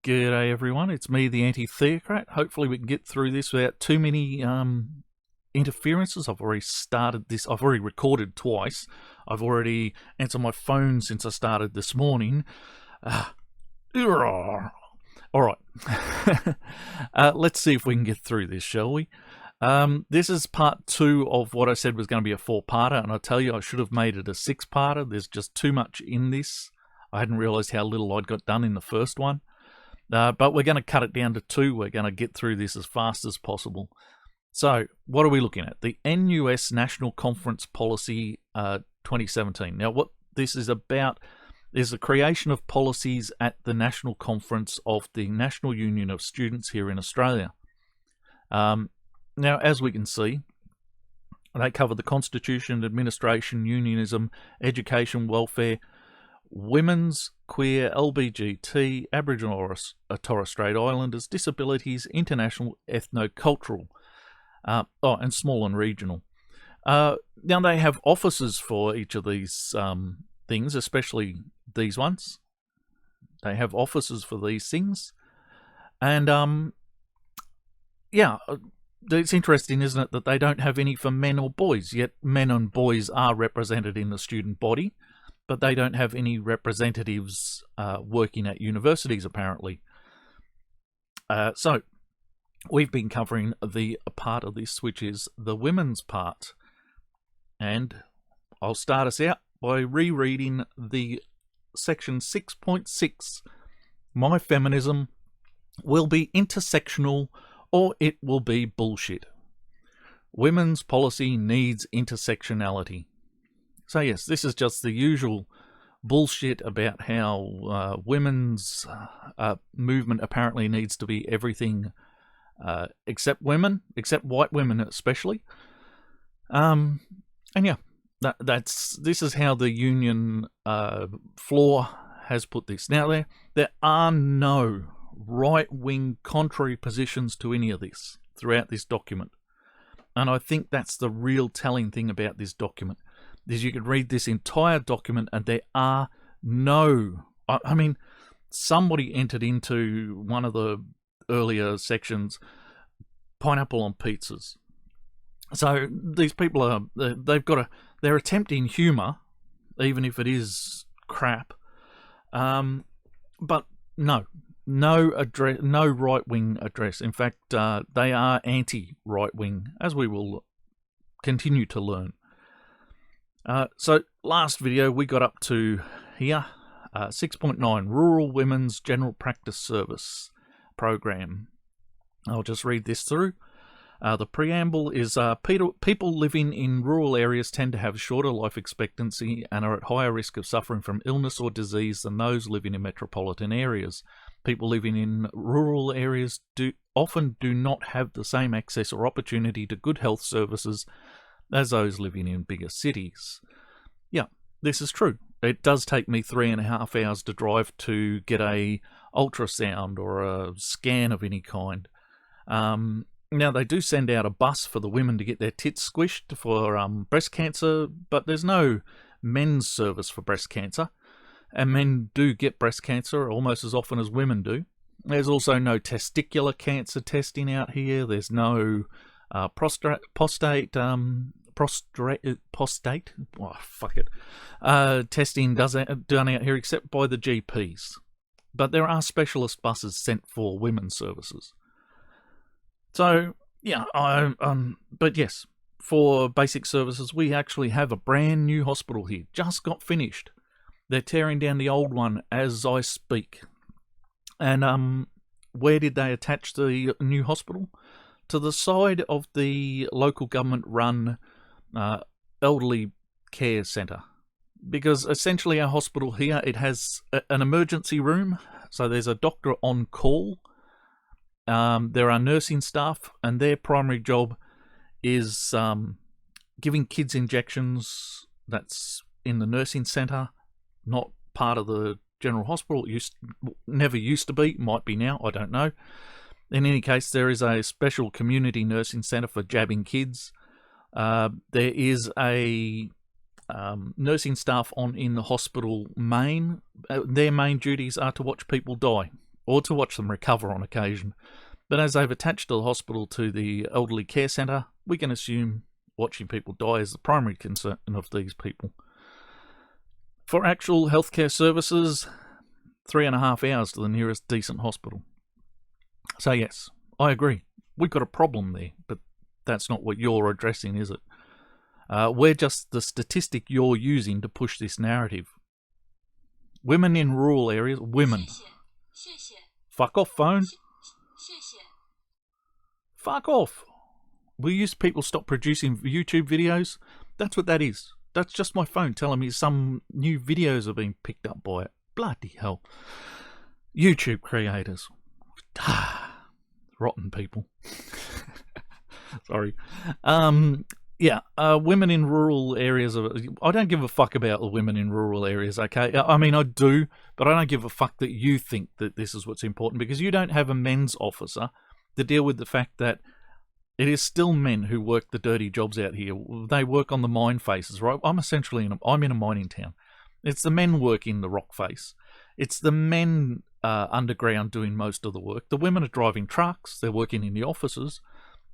G'day everyone, it's me, the anti-theocrat. Hopefully we can get through this without too many interferences. I've already started this, I've already recorded twice. I've already answered my phone since I started this morning. Alright, let's see if we can get through this, shall we? This is part 2 of what I said was going to be a 4-parter, and I tell you I should have made it a 6-parter. There's just too much in this. I hadn't realised how little I'd got done in the first one. But we're going to cut it down to 2. We're going to get through this as fast as possible. So, what are we looking at? The NUS National Conference Policy 2017. Now, what this is about is the creation of policies at the National Conference of the National Union of Students here in Australia. Now, as we can see, they cover the Constitution, administration, unionism, education, welfare, women's, queer, LBGT, Aboriginal or Torres Strait Islanders, disabilities, international, ethno-cultural, and small and regional. Now they have offices for each of these things, especially these ones. They have offices for these things. And yeah, it's interesting, isn't it, that they don't have any for men or boys, yet men and boys are represented in the student body. But they don't have any representatives working at universities, apparently. So, we've been covering the part of this, which is the women's part. And I'll start us out by rereading the section 6.6. My feminism will be intersectional or it will be bullshit. Women's policy needs intersectionality. So yes, this is just the usual bullshit about how women's movement apparently needs to be everything except women, except white women especially. And yeah, this is how the union floor has put this. Now there are no right-wing contrary positions to any of this throughout this document. And I think that's the real telling thing about this document. Is you can read this entire document and there are no... I mean, somebody entered into one of the earlier sections, pineapple on pizzas. So these people are... They're attempting humour, even if it is crap. But no right-wing address. In fact, they are anti-right-wing, as we will continue to learn. So last video we got up to here, 6.9, Rural Women's General Practice Service Program. I'll just read this through. The preamble is people living in rural areas tend to have shorter life expectancy and are at higher risk of suffering from illness or disease than those living in metropolitan areas. People living in rural areas often do not have the same access or opportunity to good health services as those living in bigger cities. Yeah, this is true. It does take me 3.5 hours to drive to get a ultrasound or a scan of any kind. Now, they do send out a bus for the women to get their tits squished for breast cancer, but there's no men's service for breast cancer. And men do get breast cancer almost as often as women do. There's also no testicular cancer testing out here. There's no prostate, testing done out here except by the GPs. But there are specialist buses sent for women's services. So, yeah, but yes, for basic services, we actually have a brand new hospital here. Just got finished. They're tearing down the old one as I speak. And where did they attach the new hospital? To the side of the local government-run elderly care centre. Because essentially our hospital here, it has an emergency room, so there's a doctor on call. There are nursing staff, and their primary job is giving kids injections. That's in the nursing centre, not part of the general hospital. It never used to be, might be now, I don't know. In any case, there is a special community nursing centre for jabbing kids. There is a nursing staff in the hospital main. Their main duties are to watch people die. or to watch them recover on occasion. But as they've attached the hospital to the elderly care centre, we can assume watching people die is the primary concern of these people. For actual healthcare services, 3.5 hours to the nearest decent hospital. So yes, I agree. We've got a problem there, but that's not what you're addressing, is it? We're just the statistic you're using to push this narrative. Women in rural areas, women. Fuck off, phone. Fuck off. Will you people stop producing YouTube videos? That's what that is. That's just my phone telling me some new videos are being picked up by it. Bloody hell. YouTube creators. Rotten people. Sorry. Women in rural areas. I don't give a fuck about the women in rural areas, okay? I mean, I do, but I don't give a fuck that you think that this is what's important, because you don't have a men's officer to deal with the fact that it is still men who work the dirty jobs out here. They work on the mine faces, right? I'm in a mining town. It's the men working the rock face. It's the men underground doing most of the work. The women are driving trucks. They're working in the offices.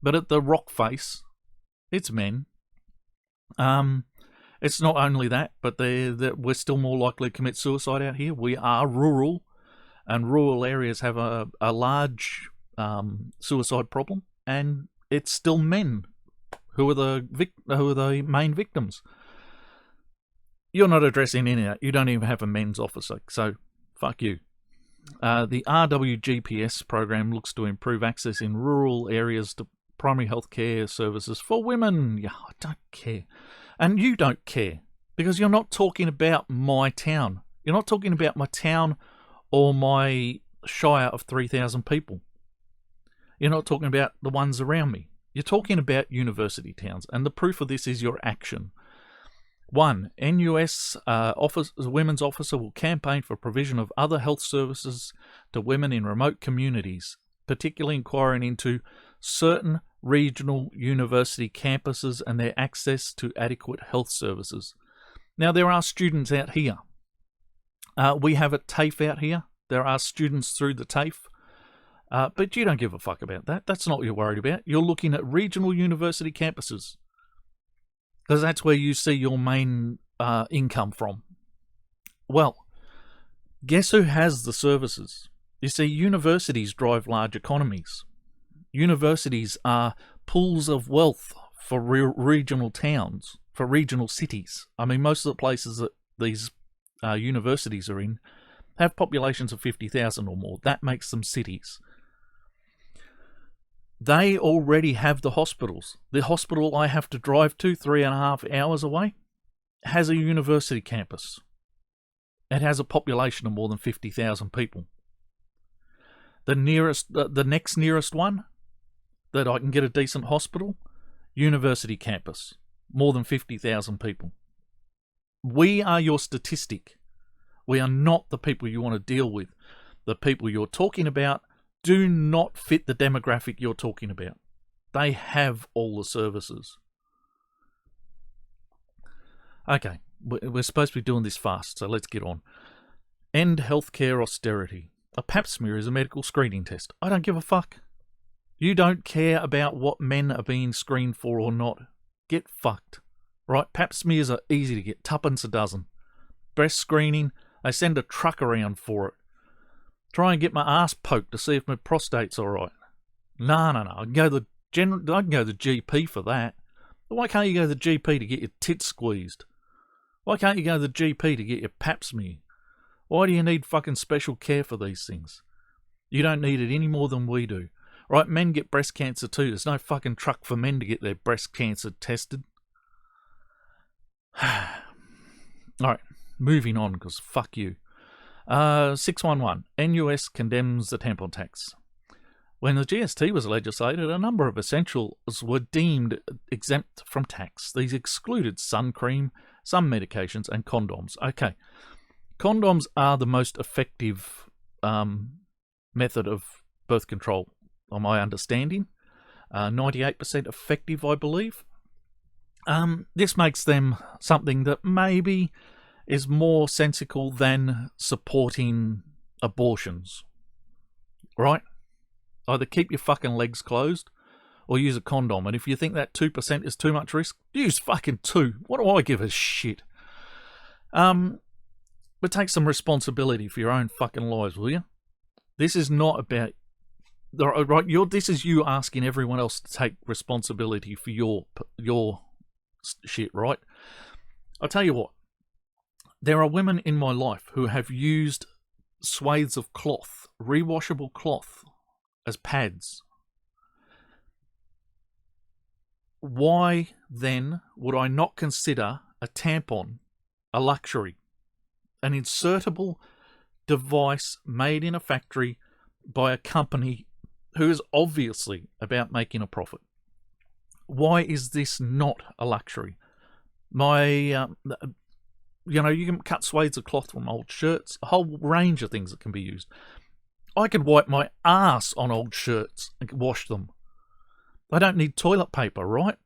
But at the rock face, it's men. It's not only that, but we're still more likely to commit suicide out here. We are rural, and rural areas have a large suicide problem, and it's still men who are the main victims. You're not addressing any of that. You don't even have a men's officer, so fuck you. The RWGPS program looks to improve access in rural areas to primary health care services for women. Yeah, I don't care. And you don't care, because you're not talking about my town. You're not talking about my town or my shire of 3,000 people. You're not talking about the ones around me. You're talking about university towns, and the proof of this is your action. 1. NUS women's officer will campaign for provision of other health services to women in remote communities, particularly inquiring into certain regional university campuses and their access to adequate health services. Now, there are students out here. We have a TAFE out here. There are students through the TAFE. But you don't give a fuck about that. That's not what you're worried about. You're looking at regional university campuses, because that's where you see your main income from. Well, guess who has the services? You see, universities drive large economies. Universities are pools of wealth for regional towns, for regional cities. I mean, most of the places that these universities are in have populations of 50,000 or more. That makes them cities. They already have the hospitals. The hospital I have to drive to 3.5 hours away has a university campus. It has a population of more than 50,000 people. The next nearest one that I can get a decent hospital, university campus, more than 50,000 people. We are your statistic. We are not the people you want to deal with. The people you're talking about do not fit the demographic you're talking about. They have all the services. Okay, we're supposed to be doing this fast, so let's get on. End healthcare austerity. A pap smear is a medical screening test. I don't give a fuck. You don't care about what men are being screened for or not. Get fucked. Right, pap smears are easy to get, tuppence a dozen. Breast screening, they send a truck around for it. Try and get my ass poked to see if my prostate's alright. No. I can go to the GP for that. But why can't you go to the GP to get your tits squeezed? Why can't you go to the GP to get your pap smear? Why do you need fucking special care for these things? You don't need it any more than we do. Right, men get breast cancer too. There's no fucking truck for men to get their breast cancer tested. Alright, moving on, because fuck you. 611. NUS condemns the tampon tax. When the GST was legislated, a number of essentials were deemed exempt from tax. These excluded sun cream, some medications, and condoms. Okay, condoms are the most effective method of birth control, on my understanding. 98% effective, I believe. This makes them something that maybe is more sensical than supporting abortions. right? Either keep your fucking legs closed or use a condom. And if you think that 2% is too much risk, use fucking 2. What do I give a shit? But take some responsibility for your own fucking lives, will you? This is not about... Right, this is you asking everyone else to take responsibility for your shit, right? I'll tell you what. There are women in my life who have used swathes of cloth, rewashable cloth, as pads. Why then would I not consider a tampon a luxury? An insertable device made in a factory by a company who is obviously about making a profit. Why is this not a luxury? You can cut swathes of cloth from old shirts, a whole range of things that can be used. I could wipe my ass on old shirts and wash them. I don't need toilet paper, right?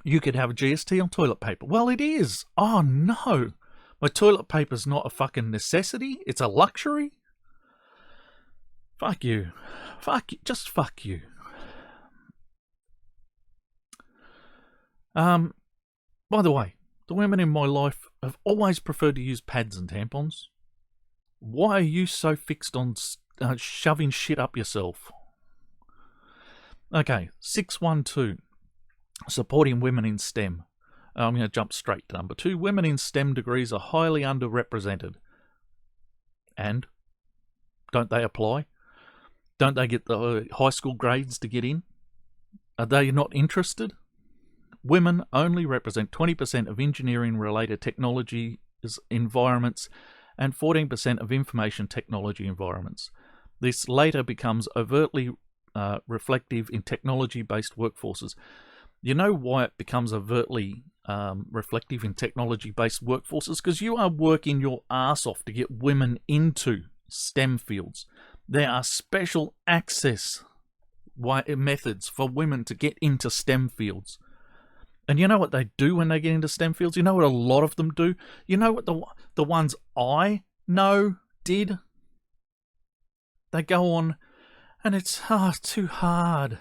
You could have a GST on toilet paper. Well, it is. Oh, no. My toilet paper's not a fucking necessity. It's a luxury. Fuck you. Fuck you. Just fuck you. By the way, the women in my life have always preferred to use pads and tampons. Why are you so fixed on shoving shit up yourself? Okay, 612. Supporting women in STEM. I'm going to jump straight to number 2. Women in STEM degrees are highly underrepresented. And? Don't they apply? Don't they get the high school grades to get in? Are they not interested? Women only represent 20% of engineering-related technology environments and 14% of information technology environments. This later becomes overtly reflective in technology-based workforces. You know why it becomes overtly reflective in technology-based workforces? Because you are working your ass off to get women into STEM fields. There are special access methods for women to get into STEM fields. And you know what they do when they get into STEM fields? You know what a lot of them do? You know what the ones I know did? They go on, and it's too hard.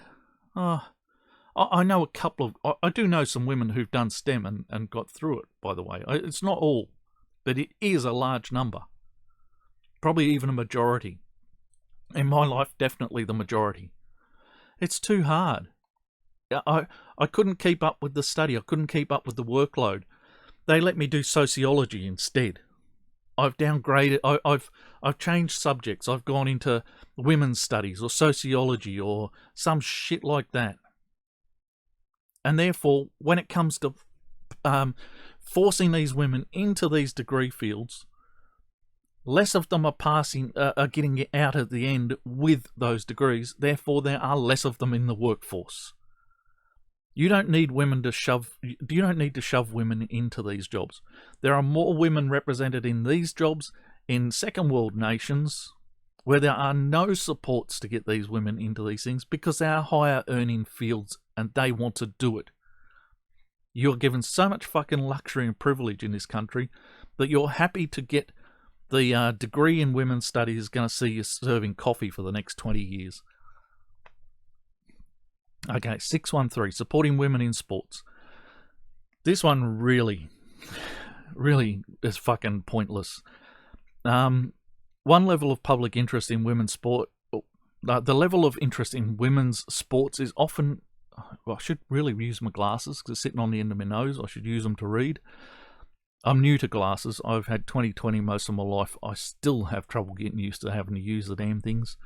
I know a couple of... I do know some women who've done STEM and got through it, by the way. It's not all, but it is a large number. Probably even a majority. In my life, definitely the majority. It's too hard. I couldn't keep up with the study. I couldn't keep up with the workload. They let me do sociology instead. I've downgraded. I've changed subjects. I've gone into women's studies or sociology or some shit like that. And therefore, when it comes to forcing these women into these degree fields, less of them are getting out at the end with those degrees. Therefore, there are less of them in the workforce. You don't need to shove women into these jobs. There are more women represented in these jobs in second world nations where there are no supports to get these women into these things because they are higher earning fields and they want to do it. You're given so much fucking luxury and privilege in this country that you're happy to get the degree in women's studies is going to see you serving coffee for the next 20 years. Okay, 613, supporting women in sports. This one really is fucking pointless. One level of public interest in women's sport, the level of interest in women's sports is often... I should really use my glasses because it's sitting on the end of my nose. I should use them to read. I'm new to glasses. I've had 20/20 most of my life. I still have trouble getting used to having to use the damn things.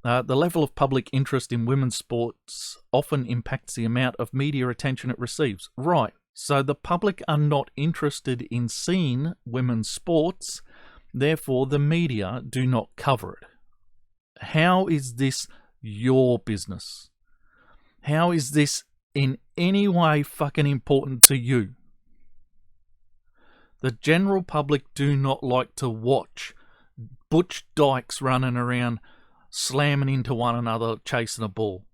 The level of public interest in women's sports often impacts the amount of media attention it receives. Right, so the public are not interested in seeing women's sports, therefore the media do not cover it. How is this your business? How is this in any way fucking important to you? The general public do not like to watch butch dykes running around slamming into one another, chasing a ball.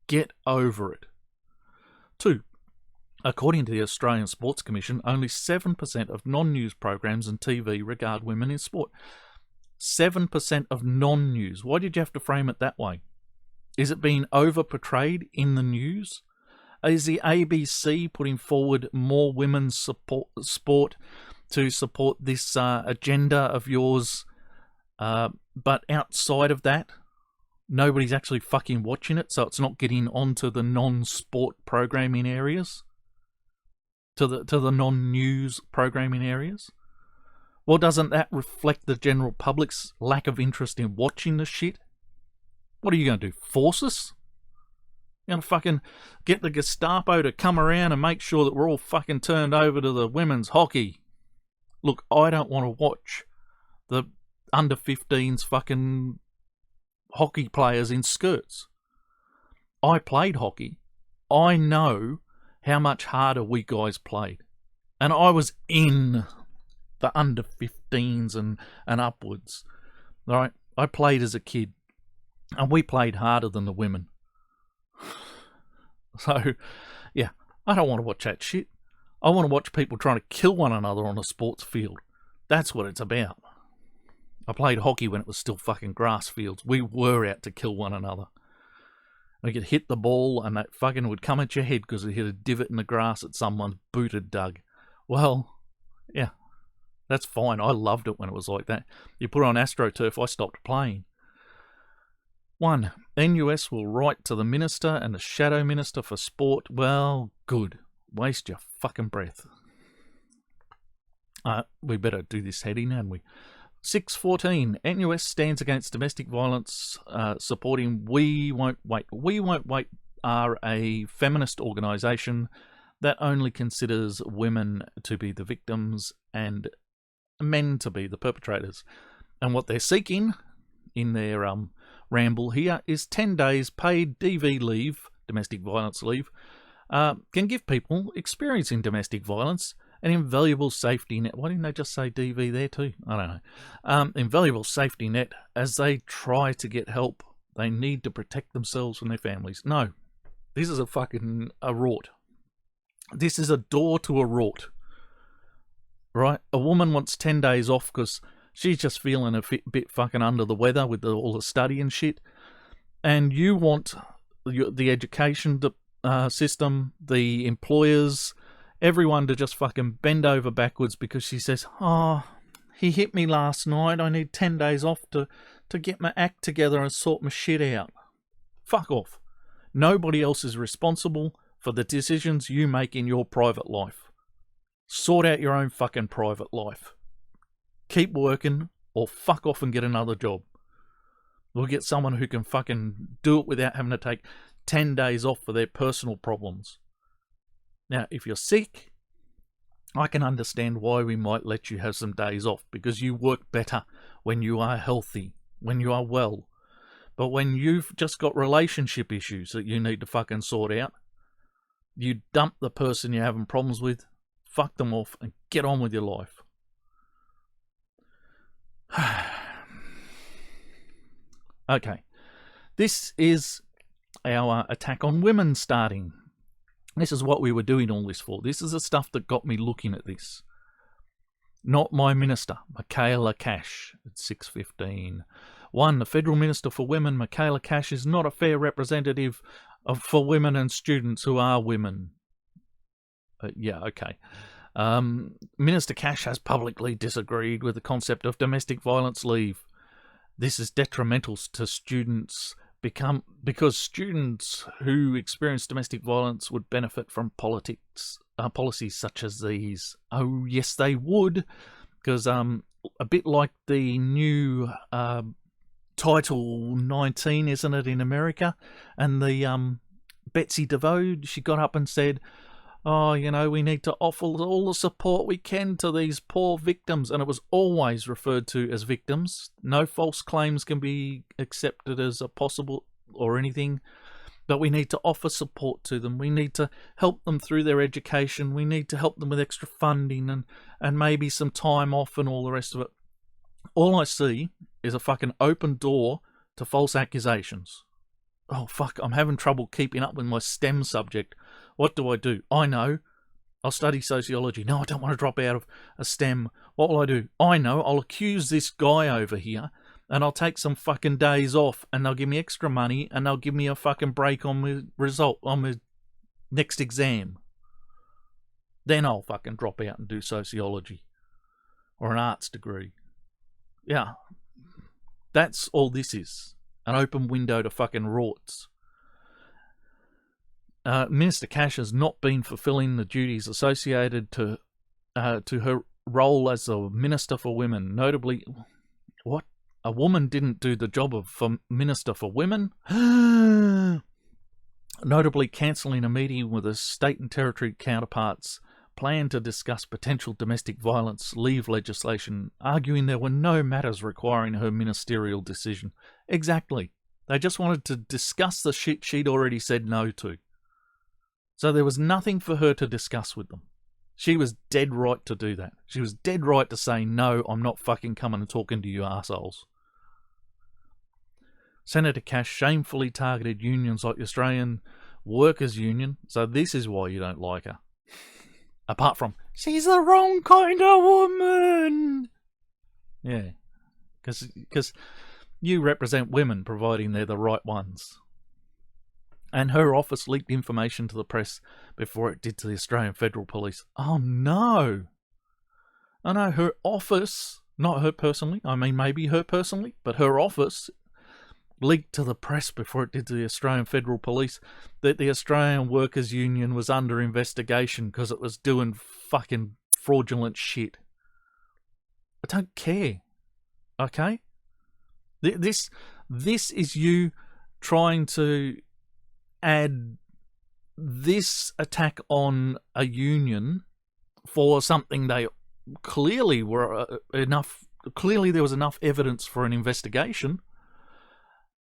Get over it. 2. According to the Australian Sports Commission, only 7% of non-news programs and TV regard women in sport. 7% of non-news. Why did you have to frame it that way? Is it being over-portrayed in the news? Is the ABC putting forward more women's sport to support this agenda of yours? But outside of that, nobody's actually fucking watching it, so it's not getting onto the non-sport programming areas, to the non-news programming areas. Well, doesn't that reflect the general public's lack of interest in watching the shit? What are you going to do? Force us? You're going to fucking get the Gestapo to come around and make sure that we're all fucking turned over to the women's hockey? Look, I don't want to watch the under 15s fucking hockey players in skirts. I played hockey. I know how much harder we guys played. And I was in the under 15s and upwards. All right? I played as a kid. And we played harder than the women. So, yeah, I don't want to watch that shit. I want to watch people trying to kill one another on a sports field. That's what it's about. I played hockey when it was still fucking grass fields. We were out to kill one another. We could hit the ball and that fucking would come at your head because it hit a divot in the grass that someone's boot had dug. Well, yeah, that's fine. I loved it when it was like that. You put on AstroTurf, I stopped playing. 1. NUS will write to the Minister and the Shadow Minister for Sport. Well, good. Waste your fucking breath. We better do this heading, hadn't we? 6.14. NUS stands against domestic violence, supporting We Won't Wait. We Won't Wait are a feminist organisation that only considers women to be the victims and men to be the perpetrators. And what they're seeking in their ramble here is 10 days paid DV leave, domestic violence leave, can give people experiencing domestic violence an invaluable safety net. Why didn't they just say DV there too? I don't know. Invaluable safety net as they try to get help. They need to protect themselves and their families. No, this is a rort. This is a door to a rort. Right? A woman wants 10 days off because she's just feeling a bit fucking under the weather with all the study and shit. And you want the education system, the employers, everyone to just fucking bend over backwards because she says, oh, he hit me last night. I need 10 days off to get my act together and sort my shit out. Fuck off. Nobody else is responsible for the decisions you make in your private life. Sort out your own fucking private life. Keep working or fuck off and get another job. We'll get someone who can fucking do it without having to take 10 days off for their personal problems. Now, if you're sick, I can understand why we might let you have some days off because you work better when you are healthy, when you are well. But when you've just got relationship issues that you need to fucking sort out, you dump the person you're having problems with, fuck them off, and get on with your life. Okay, this is our attack on women starting. This is what we were doing all this for. This is the stuff that got me looking at this. Not my minister, Michaela Cash, at 6.15. 1. The Federal Minister for Women, Michaela Cash, is not a fair representative for women and students who are women. Yeah, okay. Minister Cash has publicly disagreed with the concept of domestic violence leave. This is detrimental to students because students who experience domestic violence would benefit from policies such as these. Oh, yes, they would, because a bit like the new Title 19, isn't it, in America? And the Betsy DeVoe, she got up and said, oh, you know, we need to offer all the support we can to these poor victims. And it was always referred to as victims. No false claims can be accepted as a possible or anything. But we need to offer support to them. We need to help them through their education. We need to help them with extra funding and maybe some time off and all the rest of it. All I see is a fucking open door to false accusations. Oh, fuck, I'm having trouble keeping up with my STEM subject. What do? I know. I'll study sociology. No, I don't want to drop out of a STEM. What will I do? I know, I'll accuse this guy over here, and I'll take some fucking days off, and they'll give me extra money, and they'll give me a fucking break on my result, on my next exam. Then I'll fucking drop out and do sociology. Or an arts degree. Yeah. That's all this is. An open window to fucking rorts. Minister Cash has not been fulfilling the duties associated to her role as a Minister for Women. Notably, what? A woman didn't do the job of Minister for Women? Notably cancelling a meeting with her state and territory counterparts, planned to discuss potential domestic violence leave legislation, arguing there were no matters requiring her ministerial decision. Exactly. They just wanted to discuss the shit she'd already said no to. So there was nothing for her to discuss with them. She was dead right to do that. She was dead right to say, no, I'm not fucking coming and talking to you assholes. Senator Cash shamefully targeted unions like the Australian Workers' Union, so this is why you don't like her. Apart from, she's the wrong kind of woman. Yeah, because you represent women, providing they're the right ones. And her office leaked information to the press before it did to the Australian Federal Police. Oh no! I know her office, not her personally, I mean maybe her personally, but her office leaked to the press before it did to the Australian Federal Police that the Australian Workers' Union was under investigation because it was doing fucking fraudulent shit. I don't care. Okay? This is you trying to add this attack on a union for something they clearly were clearly there was enough evidence for an investigation.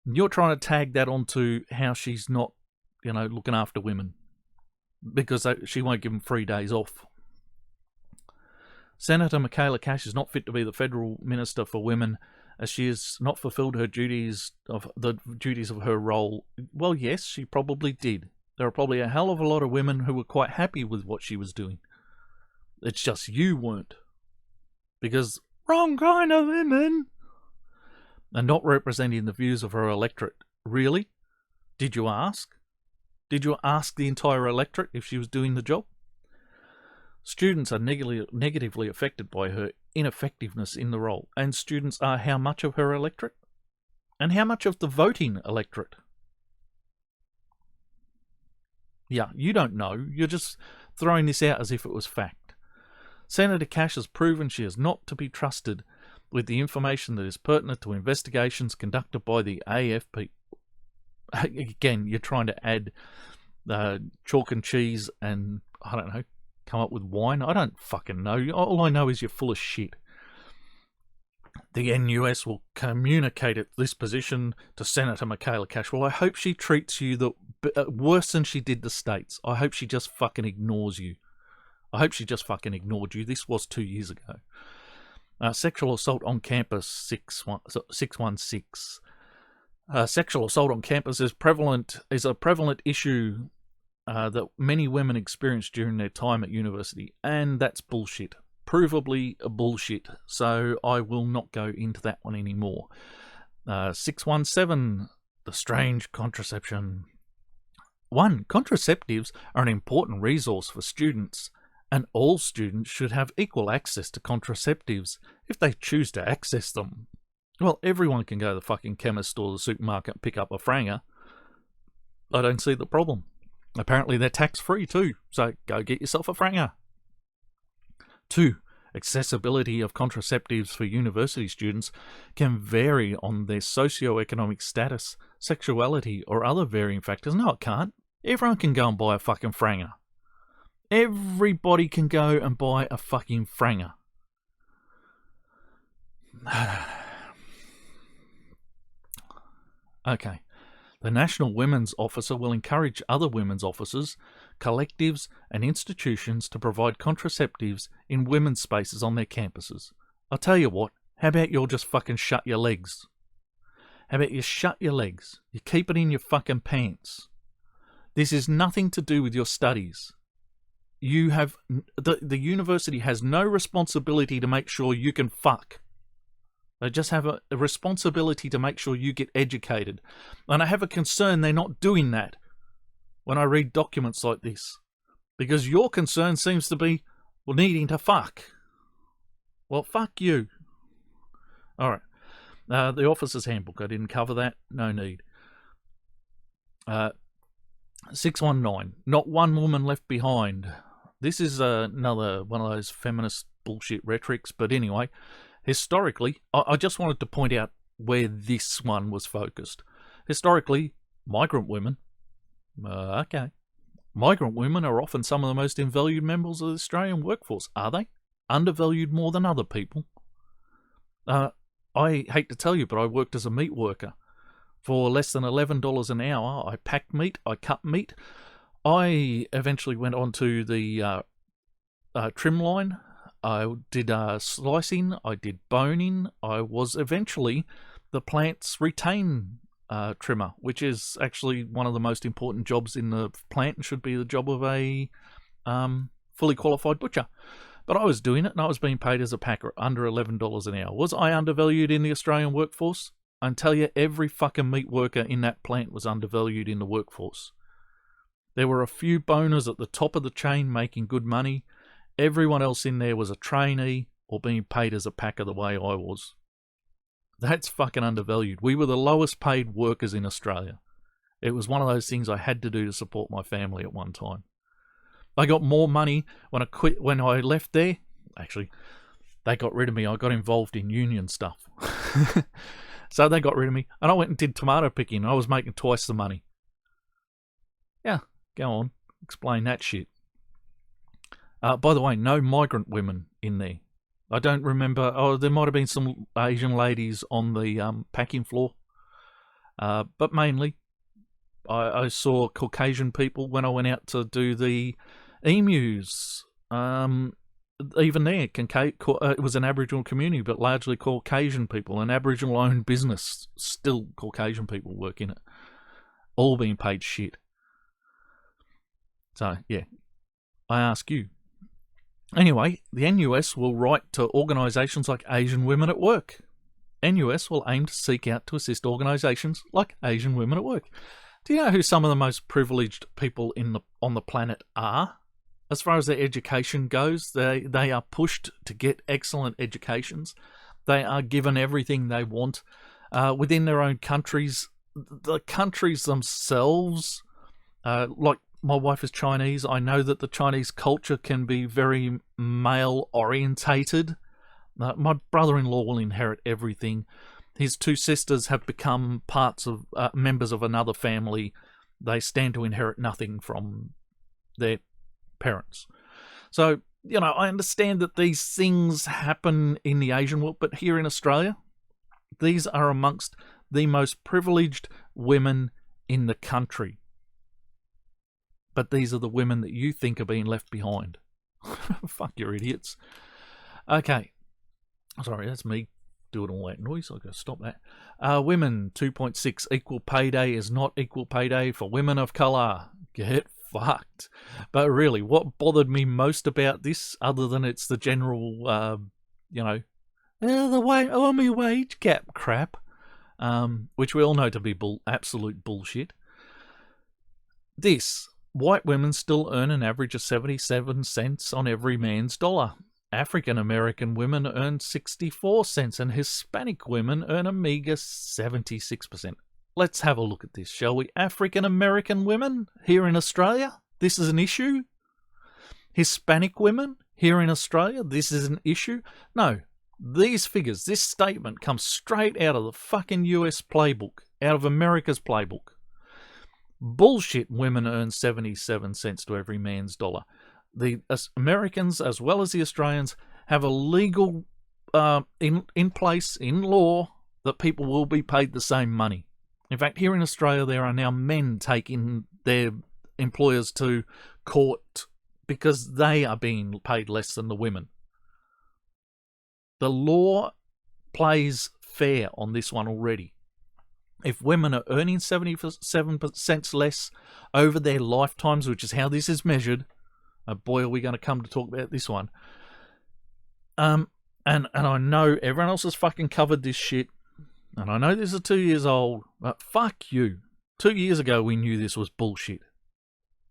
You're trying to tag that onto how she's not, looking after women because she won't give them 3 days off. Senator Michaela Cash is not fit to be the federal minister for women as she has not fulfilled the duties of her role. Well, yes, she probably did. There are probably a hell of a lot of women who were quite happy with what she was doing. It's just you weren't. Because wrong kind of women. And not representing the views of her electorate. Really? Did you ask? Did you ask the entire electorate if she was doing the job? Students are negatively affected by her ineffectiveness in the role, and students are how much of her electorate? And how much of the voting electorate? Yeah, you don't know. You're just throwing this out as if it was fact. Senator Cash has proven she is not to be trusted with the information that is pertinent to investigations conducted by the AFP. Again, you're trying to add chalk and cheese and, I don't know, come up with wine. I don't fucking know. All I know is you're full of shit. The NUS will communicate this position to Senator Michaela Cash. Well, I hope she treats you worse than she did the states. I hope she just fucking ignores you. I hope she just fucking ignored you. This was 2 years ago. Sexual assault on campus, 616. Sexual assault on campus is a prevalent issue that many women experience during their time at university, and that's bullshit. Provably bullshit. So I will not go into that one anymore. 617, the strange contraception. 1. Contraceptives are an important resource for students, and all students should have equal access to contraceptives if they choose to access them. Well, everyone can go to the fucking chemist or the supermarket and pick up a franger. I don't see the problem. Apparently they're tax-free too, so go get yourself a franger. 2. Accessibility of contraceptives for university students can vary on their socio-economic status, sexuality, or other varying factors. No, it can't. Everyone can go and buy a fucking franger. Everybody can go and buy a fucking franger. Okay. The National Women's Officer will encourage other women's officers, collectives, and institutions to provide contraceptives in women's spaces on their campuses. I'll tell you what, how about you'll just fucking shut your legs? How about you shut your legs? You keep it in your fucking pants. This is nothing to do with your studies. you have the university has no responsibility to make sure you can fuck. They just have a responsibility to make sure you get educated. And I have a concern they're not doing that when I read documents like this. Because your concern seems to be, well, needing to fuck. Well, fuck you. All right. The officer's handbook. I didn't cover that. No need. 619. Not one woman left behind. This is another one of those feminist bullshit rhetorics. But anyway, historically, I just wanted to point out where this one was focused. Historically, migrant women. Migrant women are often some of the most undervalued members of the Australian workforce. Are they? Undervalued more than other people? I hate to tell you, but I worked as a meat worker. For less than $11 an hour, I packed meat, I cut meat. I eventually went on to the trim line. I did slicing, I did boning. I was eventually the plant's retain trimmer, which is actually one of the most important jobs in the plant and should be the job of a fully qualified butcher. But I was doing it and I was being paid as a packer under $11 an hour. Was I undervalued in the Australian workforce? I can tell you every fucking meat worker in that plant was undervalued in the workforce. There were a few boners at the top of the chain making good money. Everyone else in there was a trainee or being paid as a packer the way I was. That's fucking undervalued. We were the lowest paid workers in Australia. It was one of those things I had to do to support my family at one time. I got more money when I left there. Actually, they got rid of me. I got involved in union stuff. So they got rid of me, and I went and did tomato picking. I was making twice the money. Yeah, go on. Explain that shit. By the way, no migrant women in there. I don't remember. Oh, there might have been some Asian ladies on the packing floor. But mainly, I saw Caucasian people when I went out to do the emus. Even there, it was an Aboriginal community, but largely Caucasian people. An Aboriginal-owned business, still Caucasian people work in it. All being paid shit. So, yeah, I ask you. Anyway, the NUS will write to organisations like Asian Women at Work. NUS will aim to seek out to assist organisations like Asian Women at Work. Do you know who some of the most privileged people on the planet are? As far as their education goes, they are pushed to get excellent educations. They are given everything they want within their own countries. The countries themselves, like my wife is Chinese. I know that the Chinese culture can be very male-orientated. My brother-in-law will inherit everything. His two sisters have become members of another family. They stand to inherit nothing from their parents. So, I understand that these things happen in the Asian world, but here in Australia, these are amongst the most privileged women in the country. But these are the women that you think are being left behind. Fuck, you're idiots. Okay. Sorry, that's me doing all that noise. I've got to stop that. Women, 2.6. Equal pay day is not equal pay day for women of colour. Get fucked. But really, what bothered me most about this, other than it's the general, the only wage gap crap, which we all know to be absolute bullshit. This. White women still earn an average of 77 cents on every man's dollar. African American women earn 64 cents and Hispanic women earn a meager 76%. Let's have a look at this, shall we? African American women here in Australia, this is an issue. Hispanic women here in Australia, this is an issue. No, these figures, this statement comes straight out of the fucking US playbook, out of America's playbook. Bullshit, women earn 77 cents to every man's dollar. The Americans, as well as the Australians, have a legal in place, in law, that people will be paid the same money. In fact, here in Australia, there are now men taking their employers to court because they are being paid less than the women. The law plays fair on this one already. If women are earning 77 cents less over their lifetimes, which is how this is measured, Boy, are we going to come to talk about this one. And I know everyone else has fucking covered this shit. And I know this is 2 years old, but fuck you. 2 years ago, we knew this was bullshit.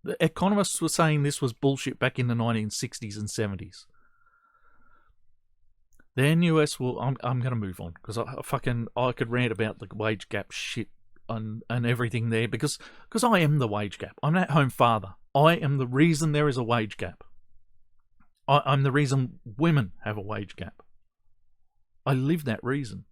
The economists were saying this was bullshit back in the 1960s and 70s. The NUS will... I'm going to move on, because I could rant about the wage gap shit and everything there, because I am the wage gap. I'm an at-home father. I am the reason there is a wage gap. I'm the reason women have a wage gap. I live that reason.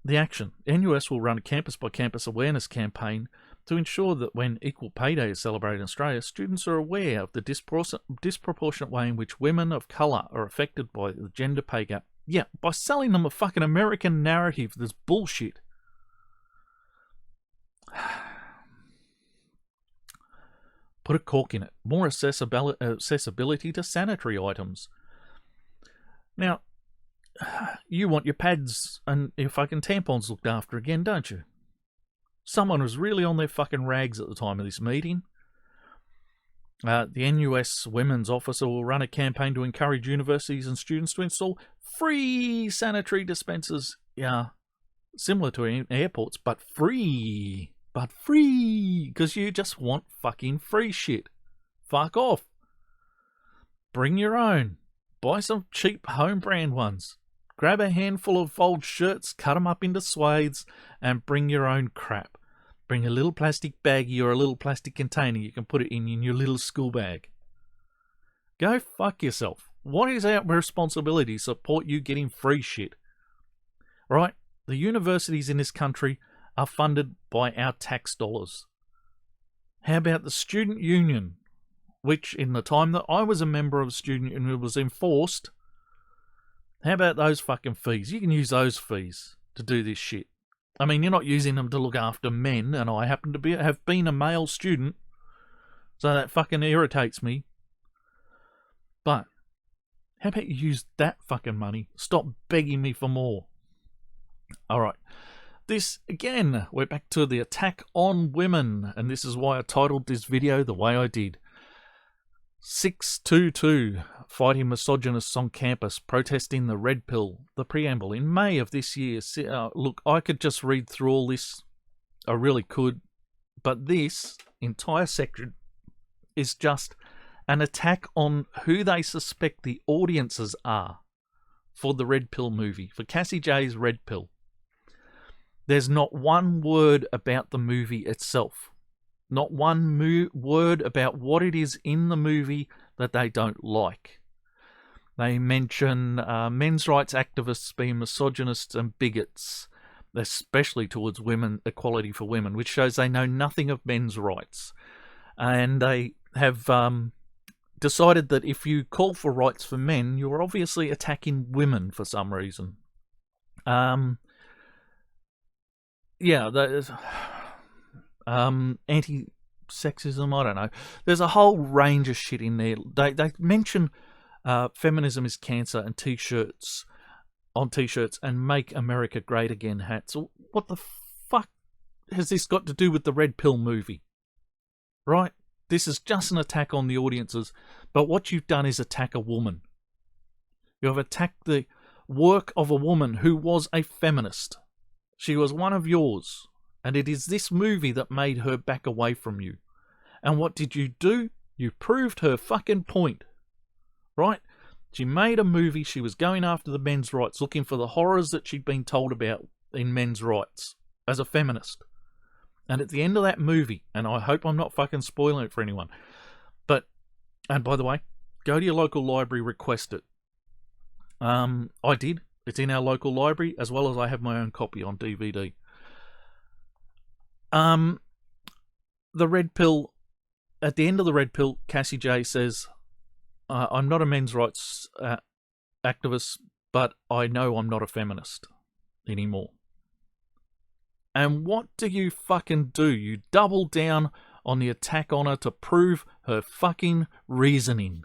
The action. NUS will run a campus-by-campus awareness campaign to ensure that when Equal Pay Day is celebrated in Australia, students are aware of the disproportionate way in which women of colour are affected by the gender pay gap. Yeah, by selling them a fucking American narrative that's bullshit. Put a cork in it. More accessibility to sanitary items. Now, you want your pads and your fucking tampons looked after again, don't you? Someone was really on their fucking rags at the time of this meeting. The NUS Women's Officer will run a campaign to encourage universities and students to install free sanitary dispensers. Yeah, similar to airports, but free. But free, because you just want fucking free shit. Fuck off. Bring your own. Buy some cheap home brand ones. Grab a handful of old shirts, cut them up into swathes, and bring your own crap. Bring a little plastic baggie or a little plastic container you can put it in your little school bag. Go fuck yourself. What is our responsibility to support you getting free shit? Right? The universities in this country are funded by our tax dollars. How about the student union, which in the time that I was a member of a student union was enforced? How about those fucking fees? You can use those fees to do this shit. I mean, you're not using them to look after men, and I happen to have been a male student, so that fucking irritates me. But how about you use that fucking money? Stop begging me for more. Alright. This, again, we're back to the attack on women, and this is why I titled this video the way I did. 622, fighting misogynists on campus, protesting the red pill, the preamble. In May of this year, look, I could just read through all this. I really could. But this entire section is just an attack on who they suspect the audiences are for the red pill movie, for Cassie J's red pill. There's not one word about the movie itself. Not one word about what it is in the movie that they don't like. They mention men's rights activists being misogynists and bigots, especially towards women, equality for women, which shows they know nothing of men's rights. And they have decided that if you call for rights for men, you're obviously attacking women for some reason. Yeah, there's anti-sexism, I don't know. There's a whole range of shit in there. They mention feminism is cancer and t-shirts and Make America Great Again hats. What the fuck has this got to do with the Red Pill movie? Right? This is just an attack on the audiences, but what you've done is attack a woman. You have attacked the work of a woman who was a feminist. She was one of yours. And it is this movie that made her back away from you. And what did you do? You proved her fucking point. Right? She made a movie, she was going after the men's rights, looking for the horrors that she'd been told about in men's rights as a feminist. And at the end of that movie, and I hope I'm not fucking spoiling it for anyone, and by the way, go to your local library, request it. I did. It's in our local library, as well as I have my own copy on DVD. The red pill, at the end of the red pill, Cassie J says, I'm not a men's rights activist, but I know I'm not a feminist anymore. And what do you fucking do? You double down on the attack on her to prove her fucking reasoning.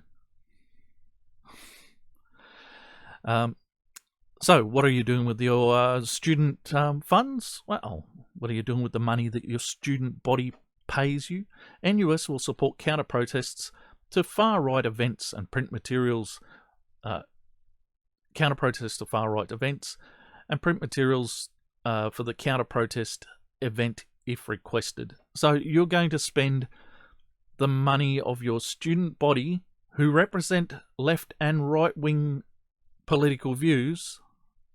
So, what are you doing with your student funds? Well, what are you doing with the money that your student body pays you, NUS will support counter-protests to far-right events and print materials, counter-protests to far-right events and print materials for the counter-protest event if requested. So you're going to spend the money of your student body who represent left and right-wing political views,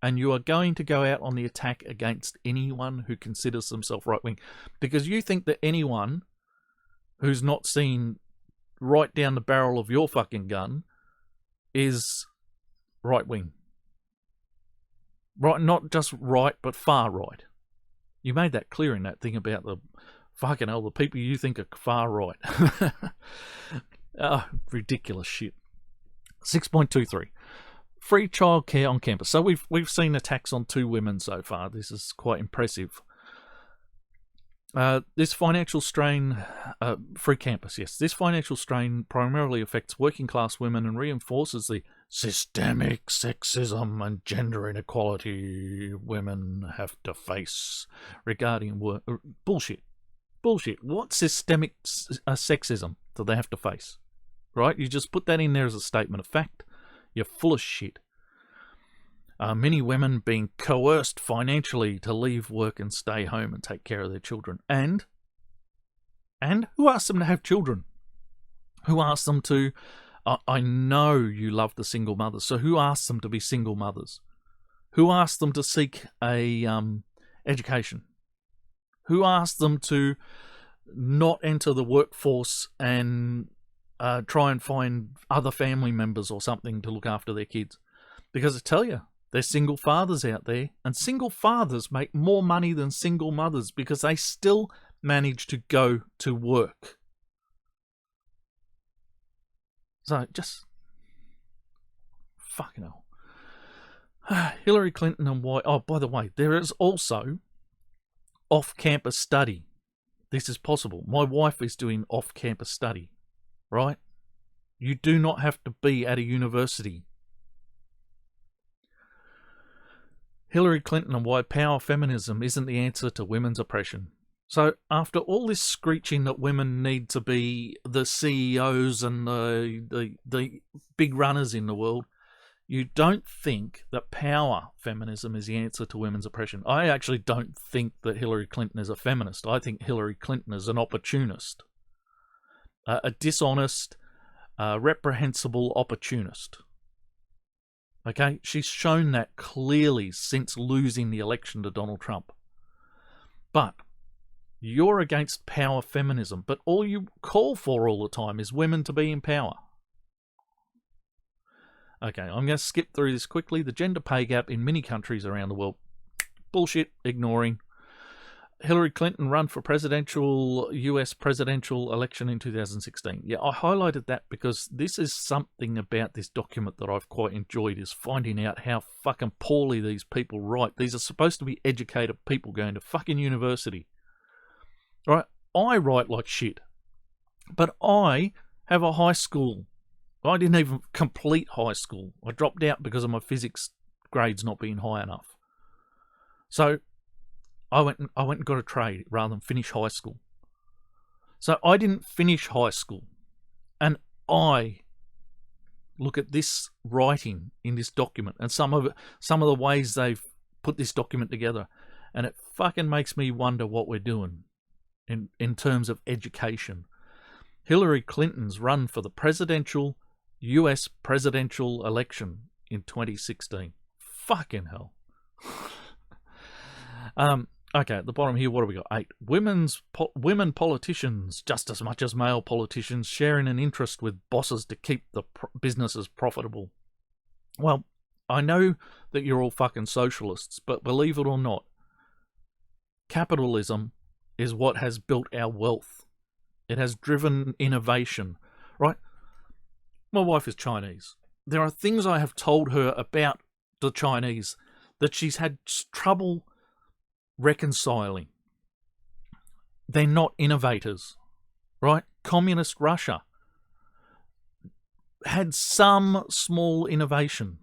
and you are going to go out on the attack against anyone who considers themselves right-wing, because you think that anyone who's not seen right down the barrel of your fucking gun is right-wing. Right, not just right, but far right. You made that clear in that thing about the fucking hell, the people you think are far right. Ridiculous shit. 6.23. Free childcare on campus. So we've seen attacks on 2 women so far. This is quite impressive. This financial strain, free campus, yes. This financial strain primarily affects working class women and reinforces the systemic sexism and gender inequality women have to face regarding work. Bullshit. What systemic sexism do they have to face? Right? You just put that in there as a statement of fact. You're full of shit. Many women being coerced financially to leave work and stay home and take care of their children. And who asked them to have children? Who asked them to... I know you love the single mothers, so who asked them to be single mothers? Who asked them to seek a education? Who asked them to not enter the workforce and try and find other family members or something to look after their kids? Because I tell you, there's single fathers out there, and single fathers make more money than single mothers because they still manage to go to work. So, just... fucking hell. Hillary Clinton and why... Oh, by the way, there is also off-campus study. This is possible. My wife is doing off-campus study, right? You do not have to be at a university. Hillary Clinton and why power feminism isn't the answer to women's oppression. So after all this screeching that women need to be the CEOs and the big runners in the world, you don't think that power feminism is the answer to women's oppression. I actually don't think that Hillary Clinton is a feminist. I think Hillary Clinton is an opportunist. A dishonest, reprehensible opportunist. Okay? She's shown that clearly since losing the election to Donald Trump. But you're against power feminism, but all you call for all the time is women to be in power. Okay, I'm going to skip through this quickly. The gender pay gap in many countries around the world. Bullshit, ignoring. Hillary Clinton run for US presidential election in 2016. Yeah, I highlighted that because this is something about this document that I've quite enjoyed, is finding out how fucking poorly these people write. These are supposed to be educated people going to fucking university. Right? I write like shit. But I have a high school. I didn't even complete high school. I dropped out because of my physics grades not being high enough. So I went and got a trade rather than finish high school. So I didn't finish high school. And I look at this writing in this document and some of the ways they've put this document together, and it fucking makes me wonder what we're doing in terms of education. Hillary Clinton's run for the US presidential election in 2016. Fucking hell. Okay, at the bottom here, what do we got? 8. Women politicians, just as much as male politicians, sharing an interest with bosses to keep the businesses profitable. Well, I know that you're all fucking socialists, but believe it or not, capitalism is what has built our wealth. It has driven innovation, right? My wife is Chinese. There are things I have told her about the Chinese that she's had trouble reconciling. They're not innovators, right? Communist Russia had some small innovation,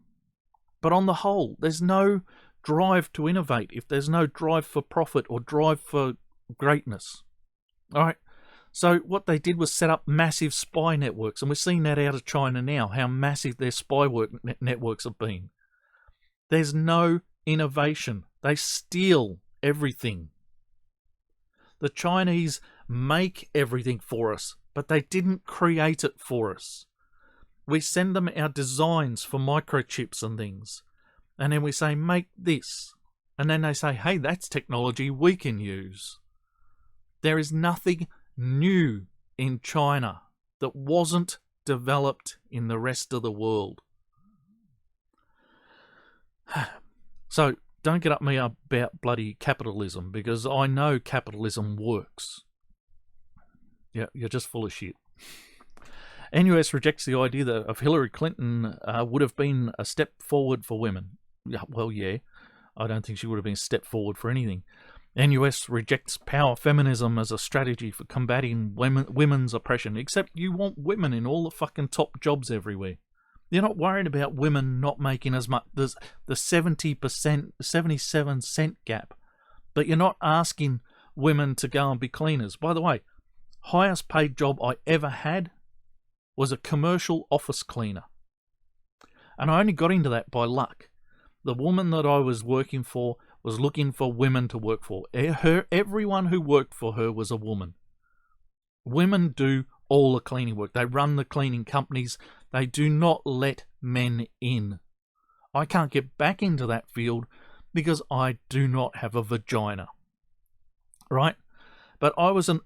but on the whole, there's no drive to innovate if there's no drive for profit or drive for greatness. All right, So what they did was set up massive spy networks, and we're seeing that out of China now, how massive their spy networks have been. There's no innovation. They steal everything. The Chinese make everything for us, but they didn't create it for us. We send them our designs for microchips and things, and then we say, make this. And then they say, hey, that's technology we can use. There is nothing new in China that wasn't developed in the rest of the world. So don't get up me about bloody capitalism, because I know capitalism works. Yeah, you're just full of shit. NUS rejects the idea that if Hillary Clinton would have been a step forward for women. Yeah, well, yeah. I don't think she would have been a step forward for anything. NUS rejects power feminism as a strategy for combating women's oppression, except you want women in all the fucking top jobs everywhere. You're not worried about women not making as much. There's the 70%, 77 cent gap. But you're not asking women to go and be cleaners. By the way, highest paid job I ever had was a commercial office cleaner. And I only got into that by luck. The woman that I was working for was looking for women to work for. Everyone who worked for her was a woman. Women do all the cleaning work. They run the cleaning companies. They do not let men in. I can't get back into that field because I do not have a vagina. Right? But I was a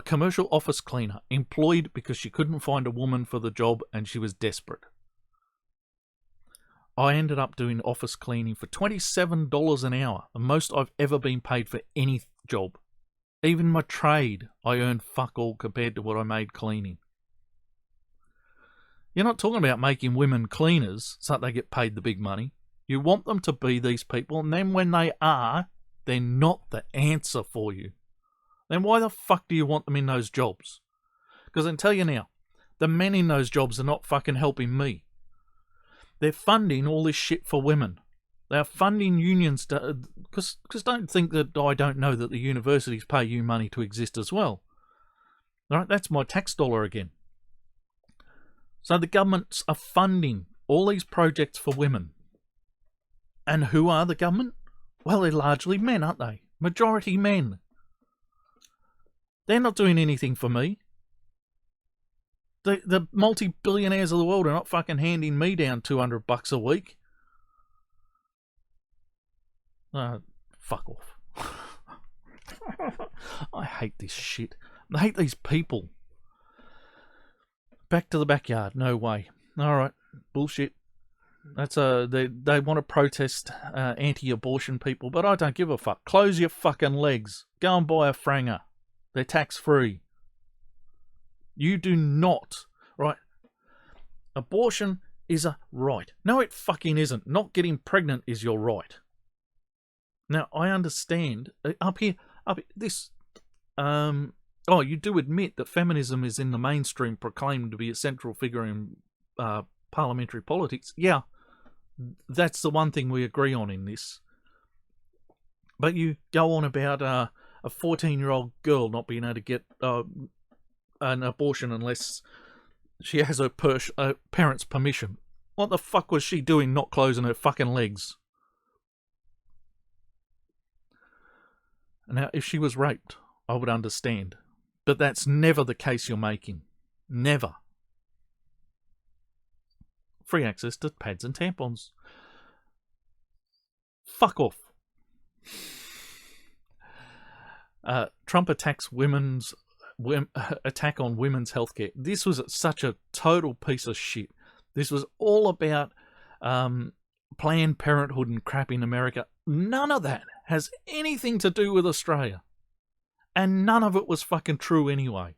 commercial office cleaner, employed because she couldn't find a woman for the job and she was desperate. I ended up doing office cleaning for $27 an hour, the most I've ever been paid for any job. Even my trade, I earned fuck all compared to what I made cleaning. You're not talking about making women cleaners so that they get paid the big money. You want them to be these people, and then when they are, they're not the answer for you. Then why the fuck do you want them in those jobs? Because I can tell you now, the men in those jobs are not fucking helping me. They're funding all this shit for women. They're funding unions to... Because don't think that I don't know that the universities pay you money to exist as well. All right, that's my tax dollar again. So the governments are funding all these projects for women. And who are the government? Well, they're largely men, aren't they? Majority men. They're not doing anything for me. The multi-billionaires of the world are not fucking handing me down $200 a week. Fuck off. I hate this shit. I hate these people. Back to the backyard. No way. Alright. Bullshit. That's they want to protest anti-abortion people, but I don't give a fuck. Close your fucking legs. Go and buy a franger. They're tax-free. You do not, right? Abortion is a right. No, it fucking isn't. Not getting pregnant is your right. Now, I understand, up here, this, you do admit that feminism is in the mainstream proclaimed to be a central figure in parliamentary politics. Yeah, that's the one thing we agree on in this. But you go on about a 14-year-old girl not being able to get an abortion unless she has her parents' permission. What the fuck was she doing not closing her fucking legs? Now, if she was raped, I would understand. But that's never the case you're making. Never. Free access to pads and tampons. Fuck off. Trump attacks attack on women's healthcare. This was such a total piece of shit. This was all about Planned Parenthood and crap in America. None of that has anything to do with Australia. And none of it was fucking true anyway.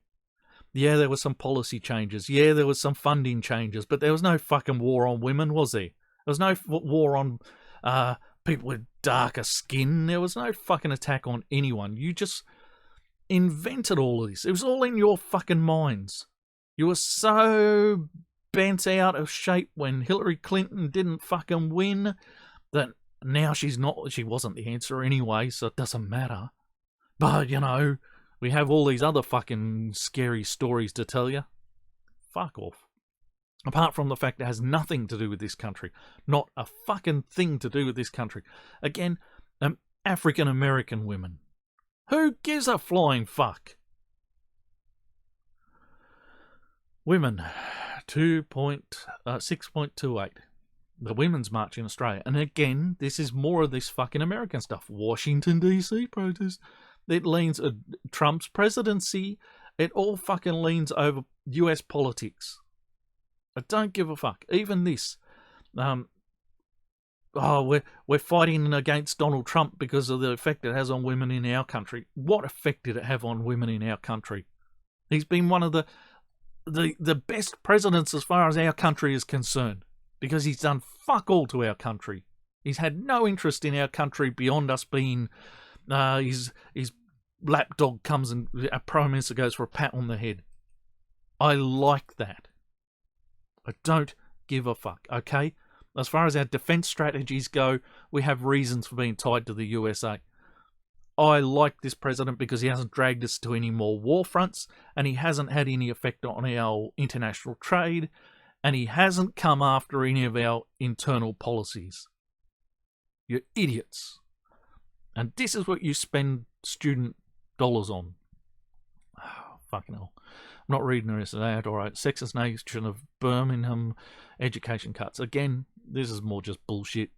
Yeah, there were some policy changes. Yeah, there was some funding changes. But there was no fucking war on women, was there? There was no war on people with darker skin. There was no fucking attack on anyone. You just invented all of this. It was all in your fucking minds. You were so bent out of shape when Hillary Clinton didn't fucking win that now she wasn't the answer anyway, so it doesn't matter. But, We have all these other fucking scary stories to tell you. Fuck off. Apart from the fact it has nothing to do with this country. Not a fucking thing to do with this country. Again, African American women. Who gives a flying fuck? Women, 6.28. The Women's March in Australia. And again, this is more of this fucking American stuff. Washington, D.C. protest. It leans Trump's presidency. It all fucking leans over US politics. I don't give a fuck. Even this. We're fighting against Donald Trump because of the effect it has on women in our country. What effect did it have on women in our country? He's been one of the best presidents as far as our country is concerned, because he's done fuck all to our country. He's had no interest in our country beyond us being his lapdog comes and our Prime Minister goes for a pat on the head. I like that. I don't give a fuck, okay? As far as our defence strategies go, we have reasons for being tied to the USA. I like this president because he hasn't dragged us to any more war fronts, and he hasn't had any effect on our international trade, and he hasn't come after any of our internal policies. You're idiots. And this is what you spend student dollars on. Oh, fucking hell. I'm not reading the rest of that. All right. Sexist nation of Birmingham education cuts. Again, this is more just bullshit.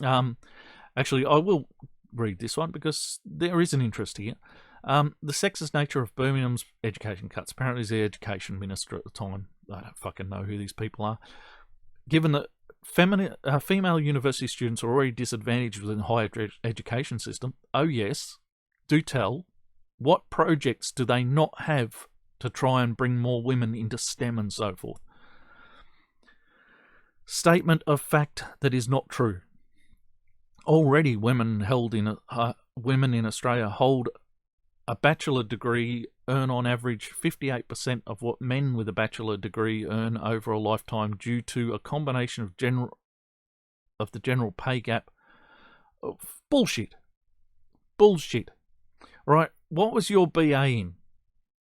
Actually, I will read this one because there is an interest here. The sexist nature of Birmingham's education cuts. Apparently he's the education minister at the time. I don't fucking know who these people are. Given that female university students are already disadvantaged within the higher education system, oh yes, do tell, what projects do they not have to try and bring more women into STEM and so forth? Statement of fact that is not true. Already women in Australia hold a bachelor degree, earn on average 58% of what men with a bachelor degree earn over a lifetime due to a combination of the general pay gap. Bullshit. Right, what was your BA in?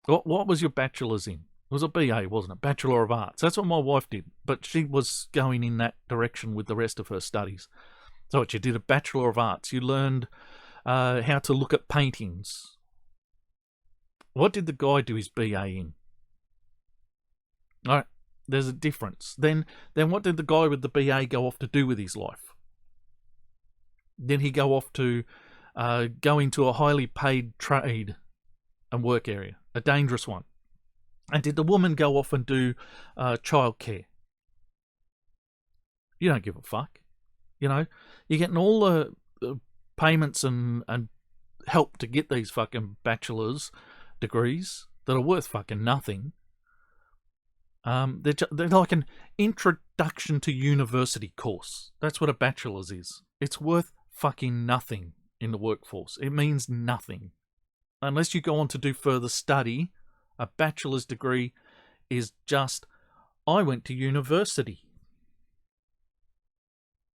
What was your bachelor's in? It was a BA, wasn't it? Bachelor of Arts. That's what my wife did, but she was going in that direction with the rest of her studies. So what you did, a Bachelor of Arts. You learned how to look at paintings. What did the guy do his BA in? All right, there's a difference. Then what did the guy with the BA go off to do with his life? Did he go off to go into a highly paid trade and work area, a dangerous one? And did the woman go off and do childcare? You don't give a fuck. You know, you're getting all the payments and help to get these fucking bachelor's degrees that are worth fucking nothing. They're like an introduction to university course. That's what a bachelor's is. It's worth fucking nothing in the workforce. It means nothing. Unless you go on to do further study, a bachelor's degree is just, I went to university.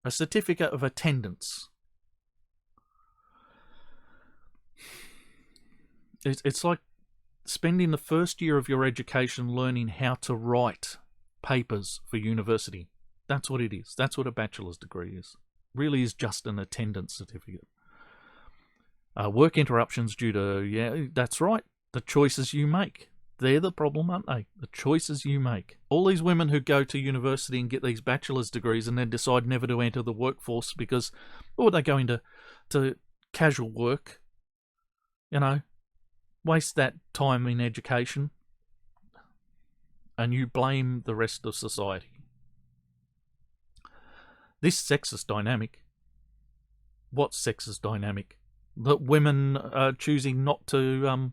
A certificate of attendance. It's like spending the first year of your education learning how to write papers for university. That's what it is. That's what a bachelor's degree is. Really is just an attendance certificate. Work interruptions due to, yeah, that's right, the choices you make. They're the problem, aren't they? The choices you make. All these women who go to university and get these bachelor's degrees and then decide never to enter the workforce because, or they go into casual work, you know, waste that time in education, and you blame the rest of society. This sexist dynamic. What's sexist dynamic? That women are choosing not to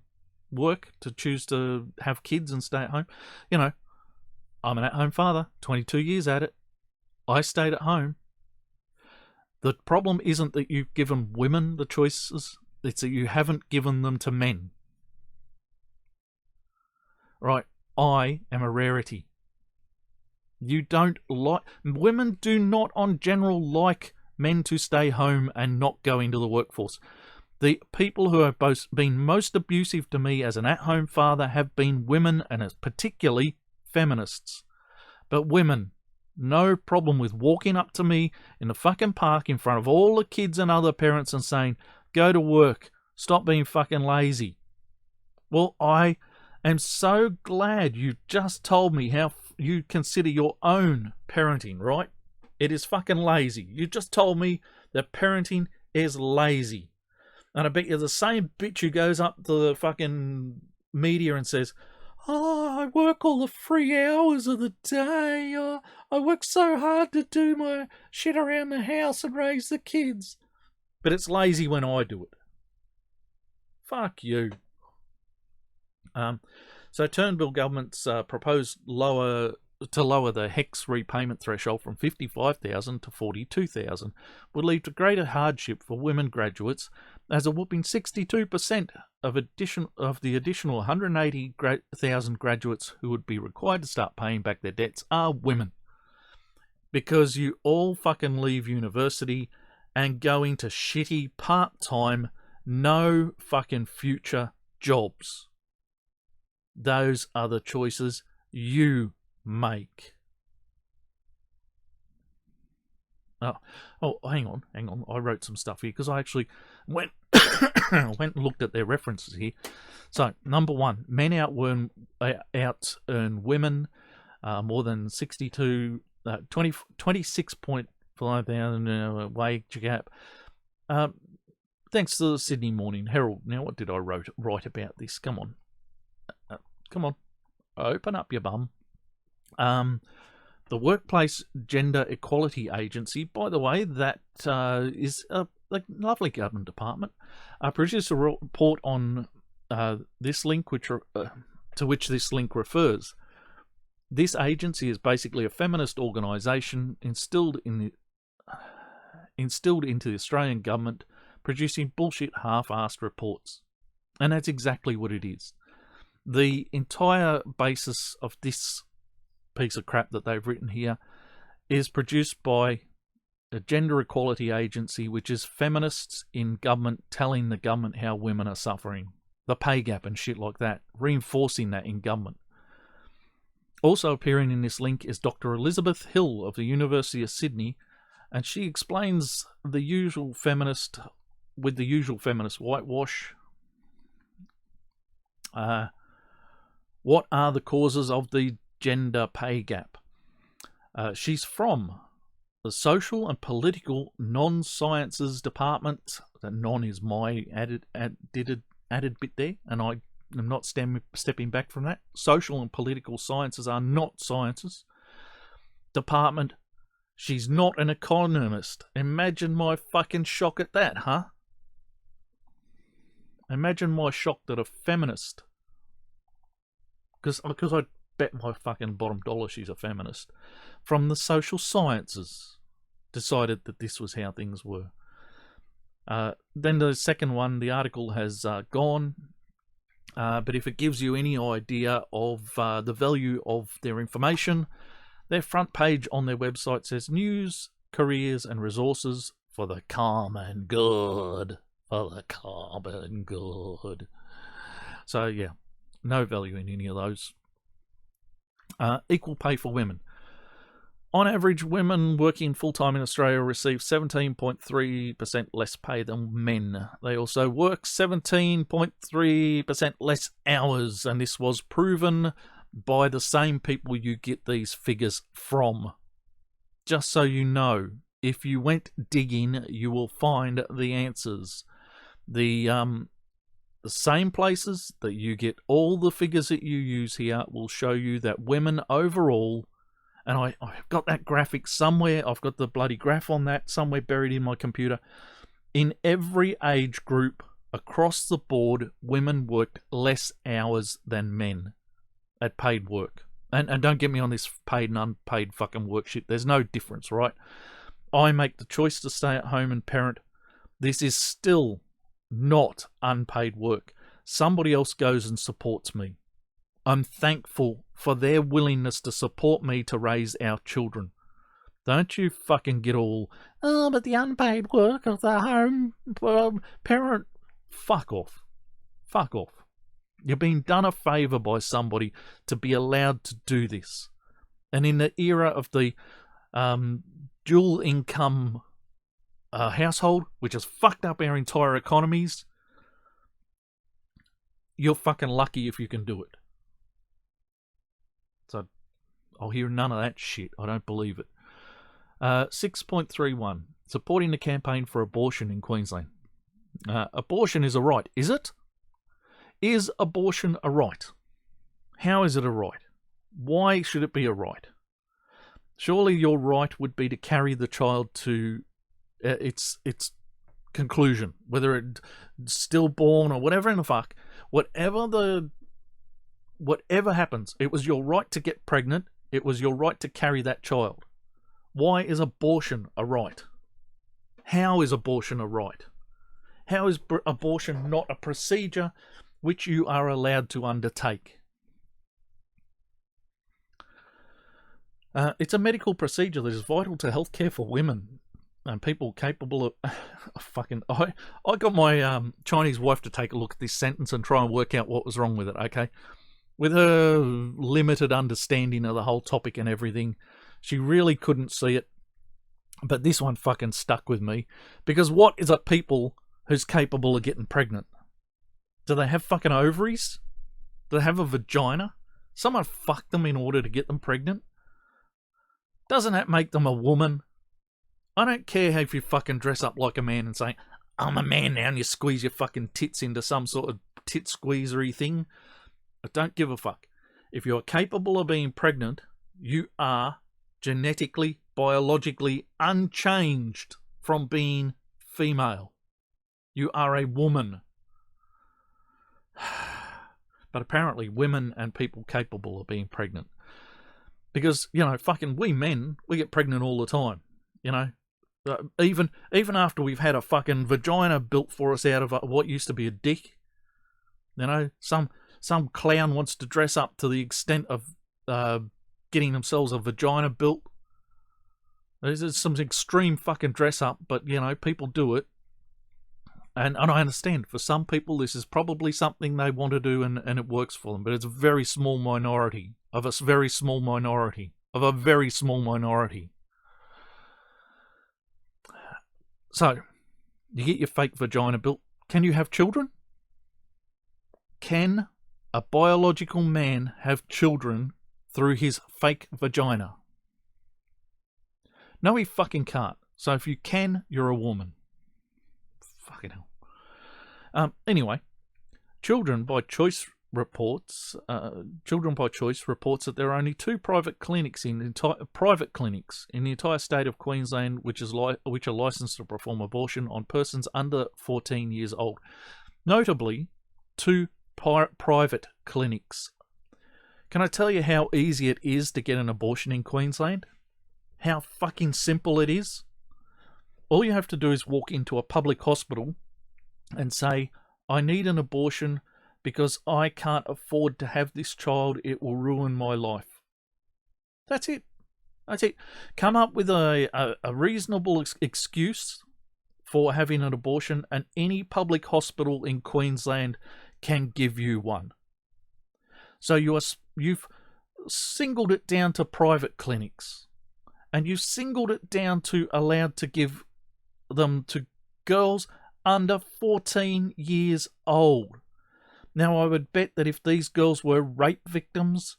work, to choose to have kids and stay at home. You know, I'm an at-home father, 22 years at it. I stayed at home. The problem isn't that you've given women the choices, it's that you haven't given them to men. Right, I am a rarity. You don't like... Women do not, on general, like men to stay home and not go into the workforce. The people who have both been most abusive to me as an at-home father have been women, and particularly feminists. But women, no problem with walking up to me in the fucking park in front of all the kids and other parents and saying, go to work, stop being fucking lazy. Well, I am so glad you just told me how you consider your own parenting, right? It is fucking lazy. You just told me that parenting is lazy. And I bet you're the same bitch who goes up to the fucking media and says, oh, I work all the 3 hours of the day. Oh, I work so hard to do my shit around the house and raise the kids. But it's lazy when I do it. Fuck you. So Turnbull government's proposed lower the HECS repayment threshold from $55,000 to $42,000 would lead to greater hardship for women graduates, as a whopping 62% of the additional 180,000 graduates who would be required to start paying back their debts are women. Because you all fucking leave university and go into shitty part-time, no fucking future jobs. Those are the choices you make. Oh, hang on. I wrote some stuff here because I actually went and looked at their references here. So, number one, men out-earn women more than 26.5 thousand wage gap. Thanks to the Sydney Morning Herald. Now, what did I write about this? Come on. Open up your bum. The Workplace Gender Equality Agency, by the way, that is a lovely government department, produced a report on this link, to which this link refers. This agency is basically a feminist organisation instilled into the Australian government, producing bullshit half-assed reports. And that's exactly what it is. The entire basis of this piece of crap that they've written here is produced by a gender equality agency, which is feminists in government telling the government how women are suffering, the pay gap and shit like that, reinforcing that in government. Also appearing in this link is Dr. Elizabeth Hill of the University of Sydney, and she explains the usual feminist whitewash. What are the causes of the gender pay gap? She's from the Social and Political Non-Sciences Department. The non is my added bit there, and I am not stepping back from that. Social and Political Sciences are not sciences. Department. She's not an economist. Imagine my fucking shock at that, huh? Imagine my shock that a feminist, because I bet my fucking bottom dollar she's a feminist, from the social sciences, decided that this was how things were. Then the second one, the article has gone, but if it gives you any idea of the value of their information, their front page on their website says news, careers and resources for the common good. For the common good. So yeah, no value in any of those. Equal pay for women. On average, women working full-time in Australia receive 17.3% less pay than men. They also work 17.3% less hours, and this was proven by the same people you get these figures from. Just so you know, if you went digging, you will find the answers. The same places that you get all the figures that you use here will show you that women overall, and I've got that graphic somewhere, I've got the bloody graph on that somewhere buried in my computer, in every age group across the board, women worked less hours than men at paid work. And don't get me on this paid and unpaid fucking work shit, there's no difference, right? I make the choice to stay at home and parent. This is still not unpaid work. Somebody else goes and supports me. I'm thankful for their willingness to support me to raise our children. Don't you fucking get all, but the unpaid work of the home parent. Fuck off. Fuck off. You're being done a favour by somebody to be allowed to do this. And in the era of the dual income household, which has fucked up our entire economies, you're fucking lucky if you can do it. So I'll hear none of that shit. I don't believe it. 6.31. Supporting the campaign for abortion in Queensland. Abortion is a right. Is it? Is abortion a right? How is it a right? Why should it be a right? Surely your right would be to carry the child to its conclusion, whether it's stillborn or whatever in the fuck. Whatever happens, it was your right to get pregnant. It was your right to carry that child. Why is abortion a right? How is abortion a right? How is abortion not a procedure which you are allowed to undertake? It's a medical procedure that is vital to healthcare for women and people capable of I got my Chinese wife to take a look at this sentence and try and work out what was wrong with it, okay? With her limited understanding of the whole topic and everything, she really couldn't see it. But this one fucking stuck with me. Because what is a people who's capable of getting pregnant? Do they have fucking ovaries? Do they have a vagina? Someone fucked them in order to get them pregnant? Doesn't that make them a woman? I don't care if you fucking dress up like a man and say, I'm a man now, and you squeeze your fucking tits into some sort of tit squeezery thing. I don't give a fuck. If you're capable of being pregnant, you are genetically, biologically unchanged from being female. You are a woman. But apparently women and people capable of being pregnant. Because, fucking we men, we get pregnant all the time, even after we've had a fucking vagina built for us out of what used to be a dick. Some clown wants to dress up to the extent of getting themselves a vagina built. There's some extreme fucking dress up, but, people do it. And I understand, for some people this is probably something they want to do and it works for them, but it's a very small minority of a very small minority of a very small minority. So, you get your fake vagina built. Can you have children? Can a biological man have children through his fake vagina? No, he fucking can't. So if you can, you're a woman. Fucking hell. Anyway, Children by Choice reports that there are only 2 private clinics in the entire state of Queensland which are licensed to perform abortion on persons under 14 years old. Notably, 2 private clinics. Can I tell you how easy it is to get an abortion in Queensland? How fucking simple it is? All you have to do is walk into a public hospital and say, I need an abortion because I can't afford to have this child. It will ruin my life. That's it. That's it. Come up with a reasonable excuse for having an abortion, and any public hospital in Queensland can give you one. So you've singled it down to private clinics, and you've singled it down to allowed to give them to girls under 14 years old. Now, I would bet that if these girls were rape victims,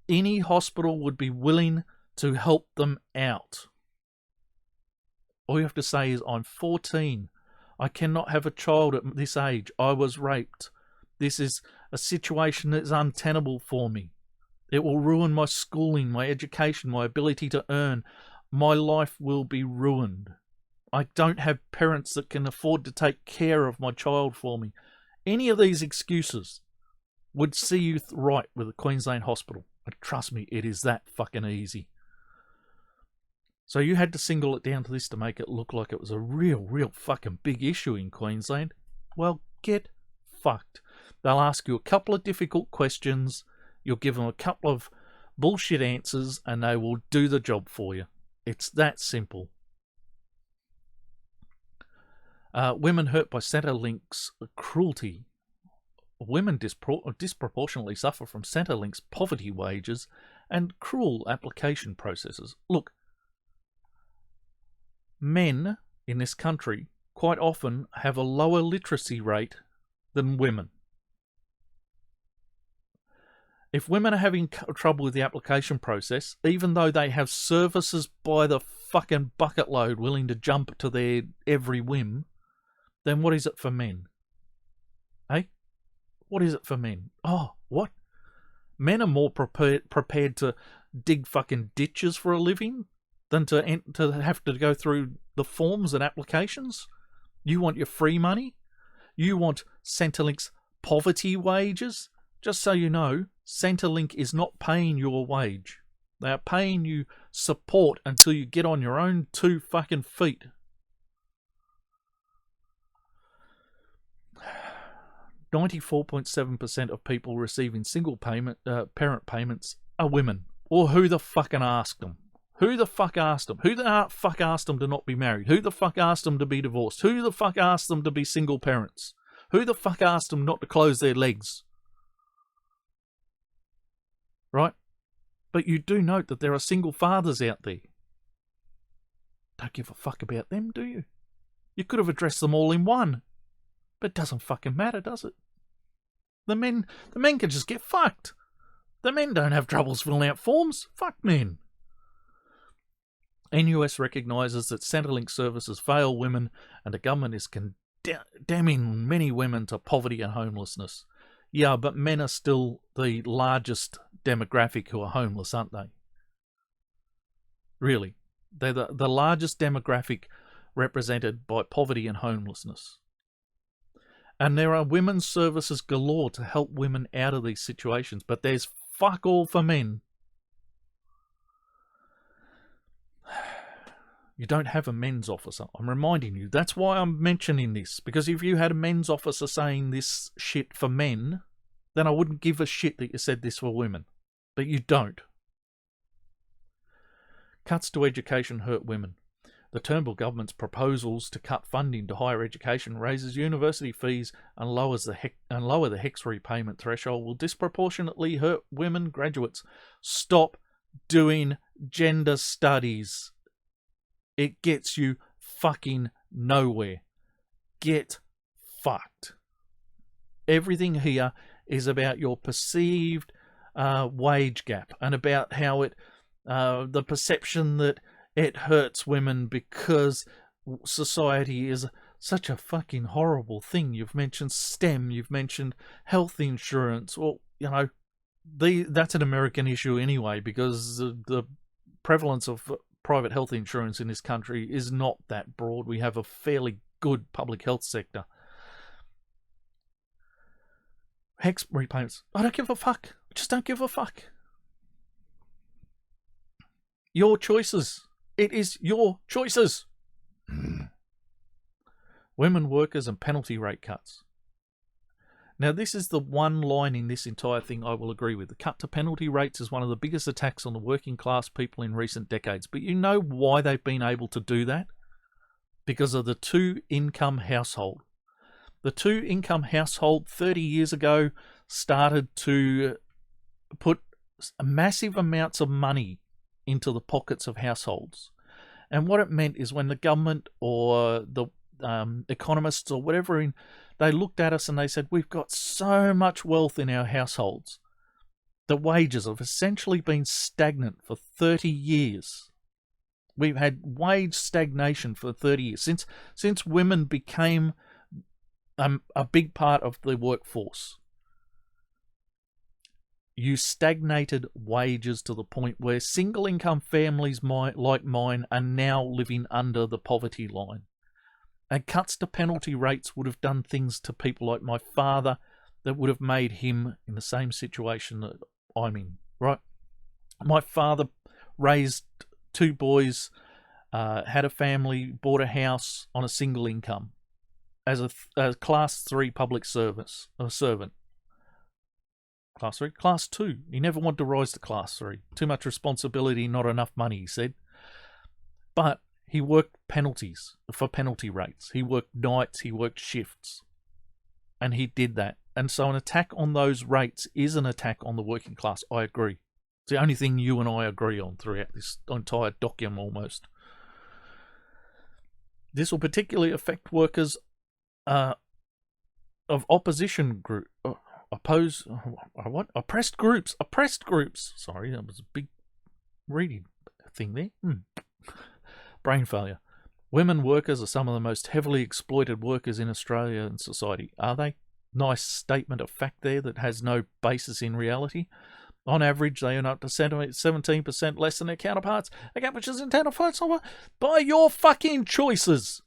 any hospital would be willing to help them out. All you have to say is, I'm 14. I cannot have a child at this age. I was raped. This is a situation that is untenable for me. It will ruin my schooling, my education, my ability to earn. My life will be ruined. I don't have parents that can afford to take care of my child for me. Any of these excuses would see you right with a Queensland hospital. And trust me, it is that fucking easy. So you had to single it down to this to make it look like it was a real fucking big issue in Queensland. Well, get fucked. They'll ask you a couple of difficult questions. You'll give them a couple of bullshit answers and they will do the job for you. It's that simple. Women hurt by Centrelink's cruelty. Women disproportionately suffer from Centrelink's poverty wages and cruel application processes. Look, men in this country quite often have a lower literacy rate than women. If women are having trouble with the application process, even though they have services by the fucking bucket load willing to jump to their every whim, then what is it for men? Eh? What is it for men? Oh, what? Men are more prepared to dig fucking ditches for a living than to have to go through the forms and applications? You want your free money? You want Centrelink's poverty wages? Just so you know, Centrelink is not paying your wage. They are paying you support until you get on your own 2 fucking feet. .7% of people receiving single parent payments are women. Or who the fucking asked them? Who the fuck asked them? Who the fuck asked them to not be married? Who the fuck asked them to be divorced? Who the fuck asked them to be single parents? Who the fuck asked them not to close their legs? Right? But you do note that there are single fathers out there. Don't give a fuck about them, do you? You could have addressed them all in one. But it doesn't fucking matter, does it? The men can just get fucked. The men don't have troubles filling out forms. Fuck men. NUS recognises that Centrelink services fail women, and the government is condemning many women to poverty and homelessness. Yeah, but men are still the largest demographic who are homeless, aren't they? Really. They're the largest demographic represented by poverty and homelessness. And there are women's services galore to help women out of these situations, but there's fuck all for men. You don't have a men's officer. I'm reminding you. That's why I'm mentioning this. Because if you had a men's officer saying this shit for men, then I wouldn't give a shit that you said this for women. But you don't. Cuts to education hurt women. The Turnbull government's proposals to cut funding to higher education raises university fees and lower the HECS repayment threshold will disproportionately hurt women graduates. Stop doing gender studies. It gets you fucking nowhere. Get fucked. Everything here is about your perceived wage gap and about how it, the perception that it hurts women because society is such a fucking horrible thing. You've mentioned STEM, you've mentioned health insurance. Well, you know, that's an American issue anyway, because the prevalence of private health insurance in this country is not that broad. We have a fairly good public health sector. HECS repayments. I don't give a fuck. I just don't give a fuck. Your choices. It is your choices. Women workers and penalty rate cuts. Now, this is the one line in this entire thing I will agree with. The cut to penalty rates is one of the biggest attacks on the working class people in recent decades. But you know why they've been able to do that? Because of the 2-income household. The 2-income household 30 years ago started to put massive amounts of money into the pockets of households. And what it meant is when the government or the economists or whatever, they looked at us and they said, we've got so much wealth in our households. The wages have essentially been stagnant for 30 years. We've had wage stagnation for 30 years. Since women became a big part of the workforce, you stagnated wages to the point where single-income families like mine are now living under the poverty line. And cuts to penalty rates would have done things to people like my father that would have made him in the same situation that I'm in, right? My father raised 2 boys, had a family, bought a house on a single income as a Class 3 public servant. Class 3? Class 2. He never wanted to rise to Class 3. Too much responsibility, not enough money, he said. But He worked penalties for penalty rates. He worked nights, he worked shifts. And he did that. And so an attack on those rates is an attack on the working class. I agree. It's the only thing you and I agree on throughout this entire document almost. This will particularly affect workers of opposition group, oppressed groups. Sorry, that was a big reading thing there. Brain failure. Women workers are some of the most heavily exploited workers in Australia and society. Are they? Nice statement of fact there that has no basis in reality. On average, they earn up to 17% less than their counterparts, a gap which is intensified by your fucking choices.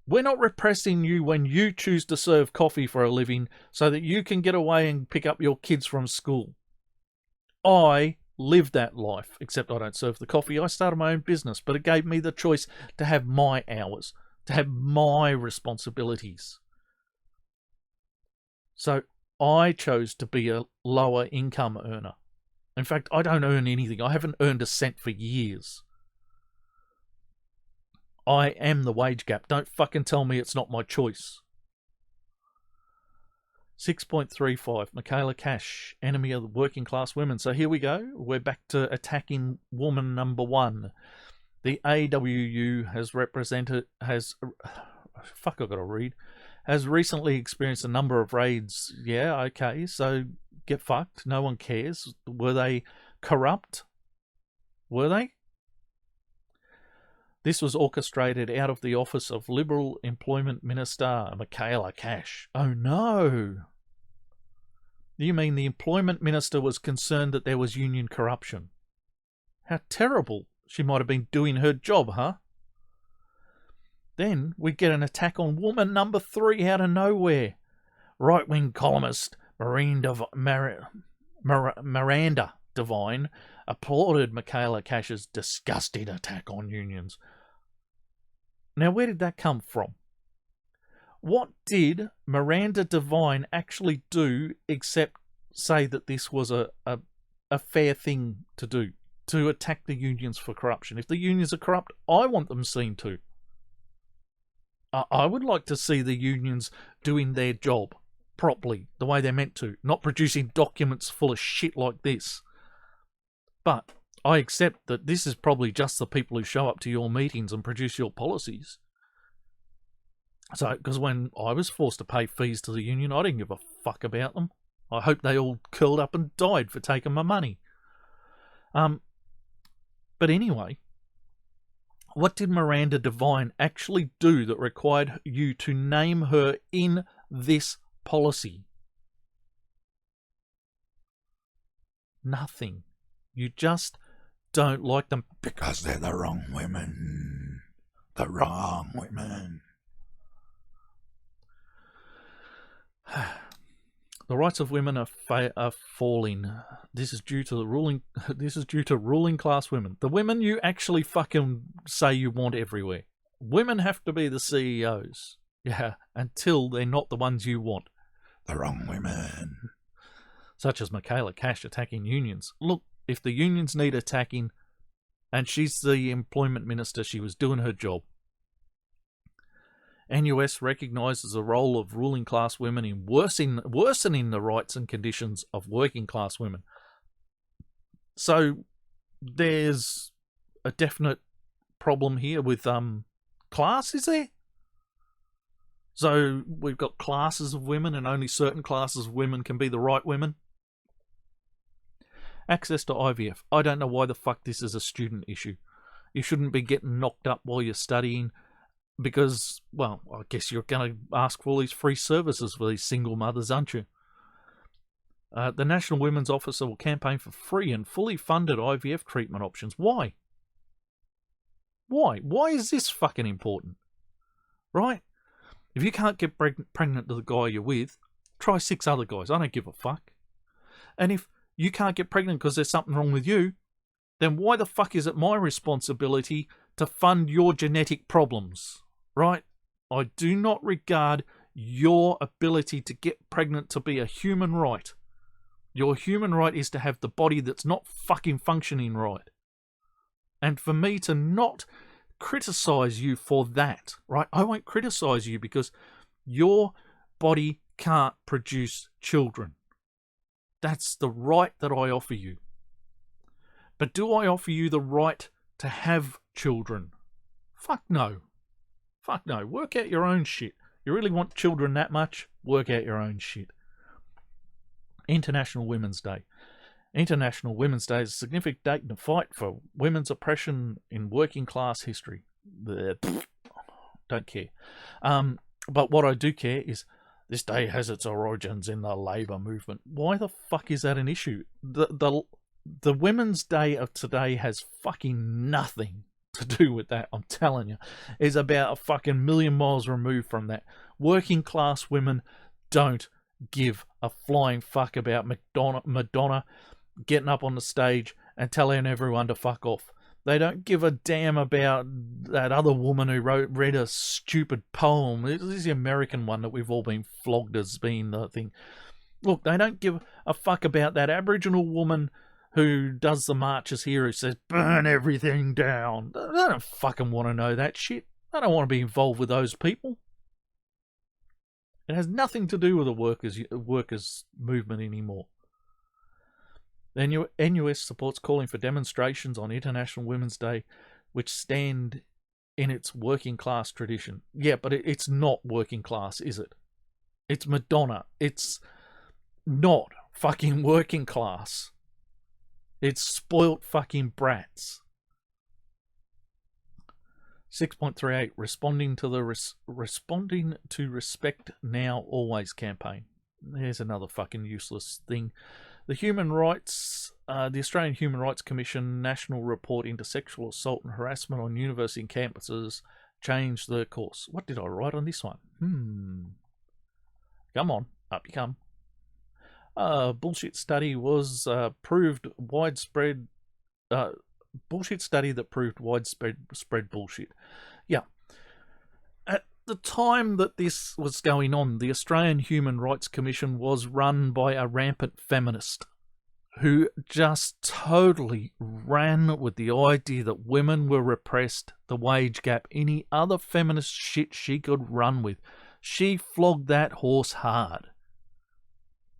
We're not repressing you when you choose to serve coffee for a living so that you can get away and pick up your kids from school. I live that life, except I don't serve the coffee. I started my own business, but it gave me the choice to have my hours, to have my responsibilities. So I chose to be a lower income earner. In fact, I don't earn anything. I haven't earned a cent for years. I am the wage gap. Don't fucking tell me it's not my choice. 6.35, Michaela Cash, enemy of the working class women. So here we go. We're back to attacking woman number one. The AWU has recently experienced a number of raids. Yeah, okay, so get fucked. No one cares. Were they corrupt? Were they? This was orchestrated out of the office of Liberal Employment Minister Michaela Cash. Oh no! You mean the Employment Minister was concerned that there was union corruption? How terrible. She might have been doing her job, huh? Then we get an attack on woman number 3 out of nowhere. Right-wing columnist Miranda Devine applauded Michaela Cash's disgusting attack on unions. Now, where did that come from? What did Miranda Devine actually do except say that this was a fair thing to do, to attack the unions for corruption? If the unions are corrupt, I want them seen to. I would like to see the unions doing their job properly, the way they're meant to, not producing documents full of shit like this. But I accept that this is probably just the people who show up to your meetings and produce your policies. So, because when I was forced to pay fees to the union, I didn't give a fuck about them. I hope they all curled up and died for taking my money. But anyway, what did Miranda Devine actually do that required you to name her in this policy? Nothing. You just don't like them because they're the wrong women. The wrong women. The rights of women are falling. This is due to ruling class women. The women you actually fucking say you want everywhere. Women have to be the CEOs. Yeah, until they're not the ones you want. The wrong women. Such as Michaela Cash attacking unions. Look, if the unions need attacking, and she's the employment minister, she was doing her job. NUS recognises the role of ruling class women in worsening the rights and conditions of working class women. So there's a definite problem here with class, is there? So we've got classes of women and only certain classes of women can be the right women. Access to IVF. I don't know why the fuck this is a student issue. You shouldn't be getting knocked up while you're studying because, well, I guess you're going to ask for all these free services for these single mothers, aren't you? The National Women's Office will campaign for free and fully funded IVF treatment options. Why? Why? Why is this fucking important? Right? If you can't get pregnant to the guy you're with, try 6 other guys. I don't give a fuck. And if you can't get pregnant because there's something wrong with you, then why the fuck is it my responsibility to fund your genetic problems? Right? I do not regard your ability to get pregnant to be a human right. Your human right is to have the body that's not fucking functioning right. And for me to not criticize you for that, right? I won't criticize you because your body can't produce children. That's the right that I offer you. But do I offer you the right to have children? Fuck no. Fuck no. Work out your own shit. You really want children that much? Work out your own shit. International Women's Day. International Women's Day is a significant date in the fight for women's oppression in working class history. Don't care. But what I do care is this day has its origins in the labour movement. Why the fuck is that an issue? The Women's Day of today has fucking nothing to do with that, I'm telling you. It's about a fucking million miles removed from that. Working class women don't give a flying fuck about Madonna getting up on the stage and telling everyone to fuck off. They don't give a damn about that other woman who read a stupid poem. This is the American one that we've all been flogged as being the thing. Look, they don't give a fuck about that Aboriginal woman who does the marches here, who says, burn everything down. They don't fucking want to know that shit. They don't want to be involved with those people. It has nothing to do with the workers' movement anymore. The NUS supports calling for demonstrations on International Women's Day, which stand in its working class tradition. Yeah, but it's not working class, is it? It's Madonna. It's not fucking working class. It's spoilt fucking brats. 6.38 responding to Respect Now Always campaign. There's another fucking useless thing. The Australian Human Rights Commission National Report into Sexual Assault and Harassment on University campuses changed the course. What did I write on this one? Come on, up you come. Bullshit study was proved widespread. Bullshit study that proved widespread bullshit. Yeah. At the time that this was going on, the Australian Human Rights Commission was run by a rampant feminist who just totally ran with the idea that women were repressed, the wage gap, any other feminist shit she could run with. She flogged that horse hard.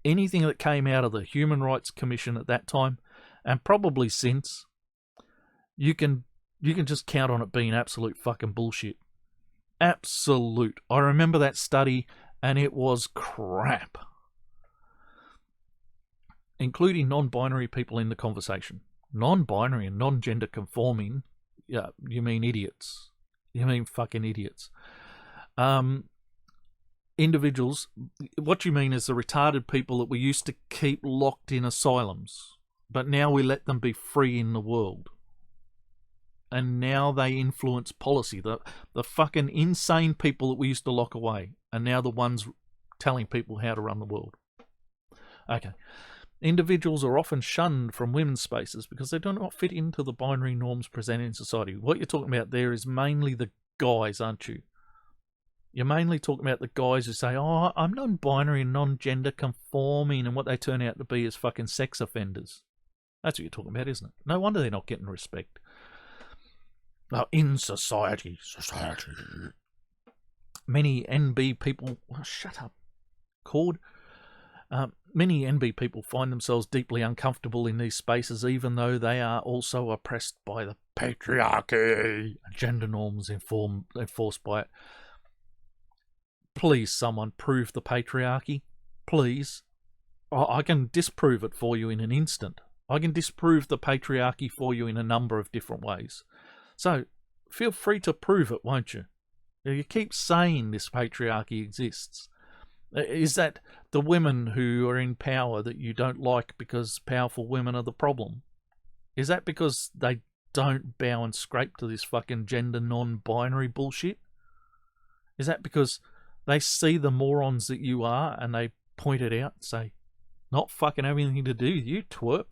Anything that came out of the Human Rights Commission at that time, and probably since, you can just count on it being absolute fucking bullshit. Absolute. I remember that study, and it was crap. Including non-binary people in the conversation. Non-binary and non-gender conforming, yeah, you mean idiots. You mean fucking idiots. Individuals, what you mean is the retarded people that we used to keep locked in asylums, but now we let them be free in the world. And now they influence policy. The fucking insane people that we used to lock away are now the ones telling people how to run the world. Okay. Individuals are often shunned from women's spaces because they do not fit into the binary norms presented in society. What you're talking about there is mainly the guys, aren't you? You're mainly talking about the guys who say, oh, I'm non-binary and non-gender conforming, and what they turn out to be is fucking sex offenders. That's what you're talking about, isn't it? No wonder they're not getting respect. Now, in society. Many NB people... Oh, shut up. Cord. Many NB people find themselves deeply uncomfortable in these spaces, even though they are also oppressed by the patriarchy, gender norms enforced by it. Please, someone prove the patriarchy. Please. I can disprove it for you in an instant. I can disprove the patriarchy for you in a number of different ways. So, feel free to prove it, won't you? You keep saying this patriarchy exists. Is that the women who are in power that you don't like because powerful women are the problem? Is that because they don't bow and scrape to this fucking gender non-binary bullshit? Is that because they see the morons that you are and they point it out and say, not fucking have anything to do with you, twerp?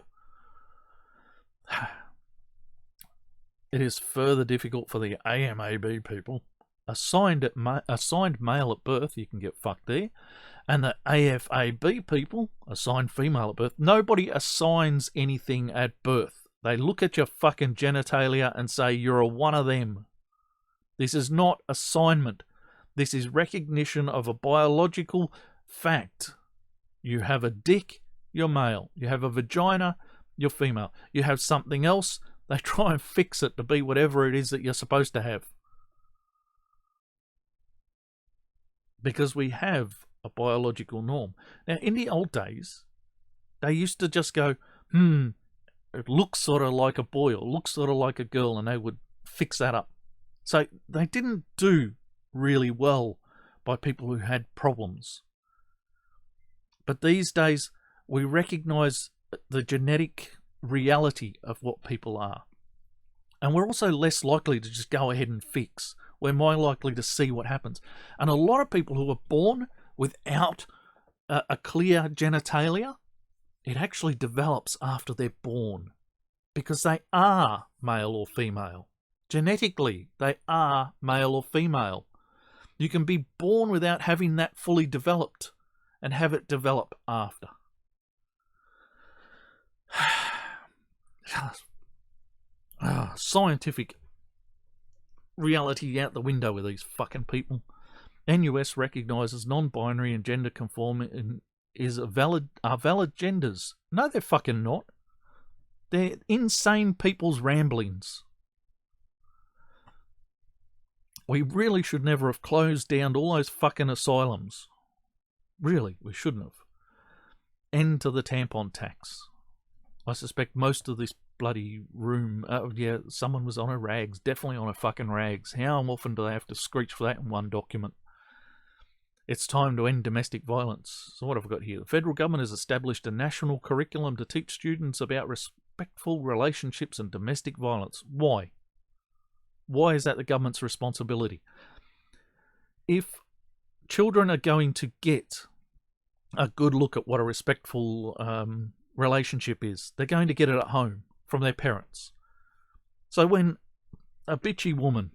It is further difficult for the AMAB people. Assigned male at birth, you can get fucked there. And the AFAB people, assigned female at birth. Nobody assigns anything at birth. They look at your fucking genitalia and say, you're a one of them. This is not assignment. This is recognition of a biological fact. You have a dick, you're male. You have a vagina, you're female. You have something else, they try and fix it to be whatever it is that you're supposed to have. Because we have a biological norm. Now, in the old days, they used to just go, it looks sort of like a boy or looks sort of like a girl, and they would fix that up. So they didn't do really well by people who had problems. But these days, we recognize the genetic reality of what people are. And we're also less likely to just go ahead and fix. We're more likely to see what happens. And a lot of people who are born without a clear genitalia, it actually develops after they're born. Because they are male or female. Genetically, they are male or female. You can be born without having that fully developed and have it develop after. Scientific reality out the window with these fucking people. NUS recognises non-binary and gender conforming are valid genders. No, they're fucking not. They're insane people's ramblings. We really should never have closed down all those fucking asylums. Really, we shouldn't have. End to the tampon tax. I suspect most of this bloody room, someone was on a rags, definitely on a fucking rags. How often do they have to screech for that in one document? It's time to end domestic violence. So what have I got here? The federal government has established a national curriculum to teach students about respectful relationships and domestic violence. Why? Why is that the government's responsibility? If children are going to get a good look at what a respectful relationship is, they're going to get it at home from their parents. So when a bitchy woman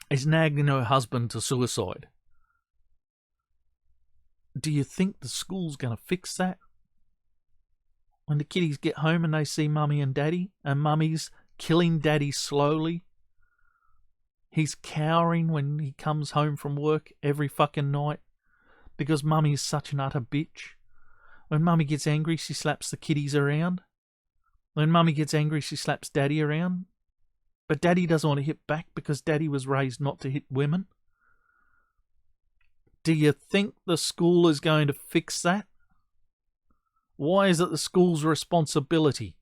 is nagging her husband to suicide, do you think the school's going to fix that? When the kiddies get home and they see mummy and daddy, and mummy's killing daddy slowly, he's cowering when he comes home from work every fucking night because mummy is such an utter bitch. When mummy gets angry, she slaps the kiddies around. When mummy gets angry, she slaps daddy around. But daddy doesn't want to hit back because daddy was raised not to hit women. Do you think the school is going to fix that? Why is it the school's responsibility?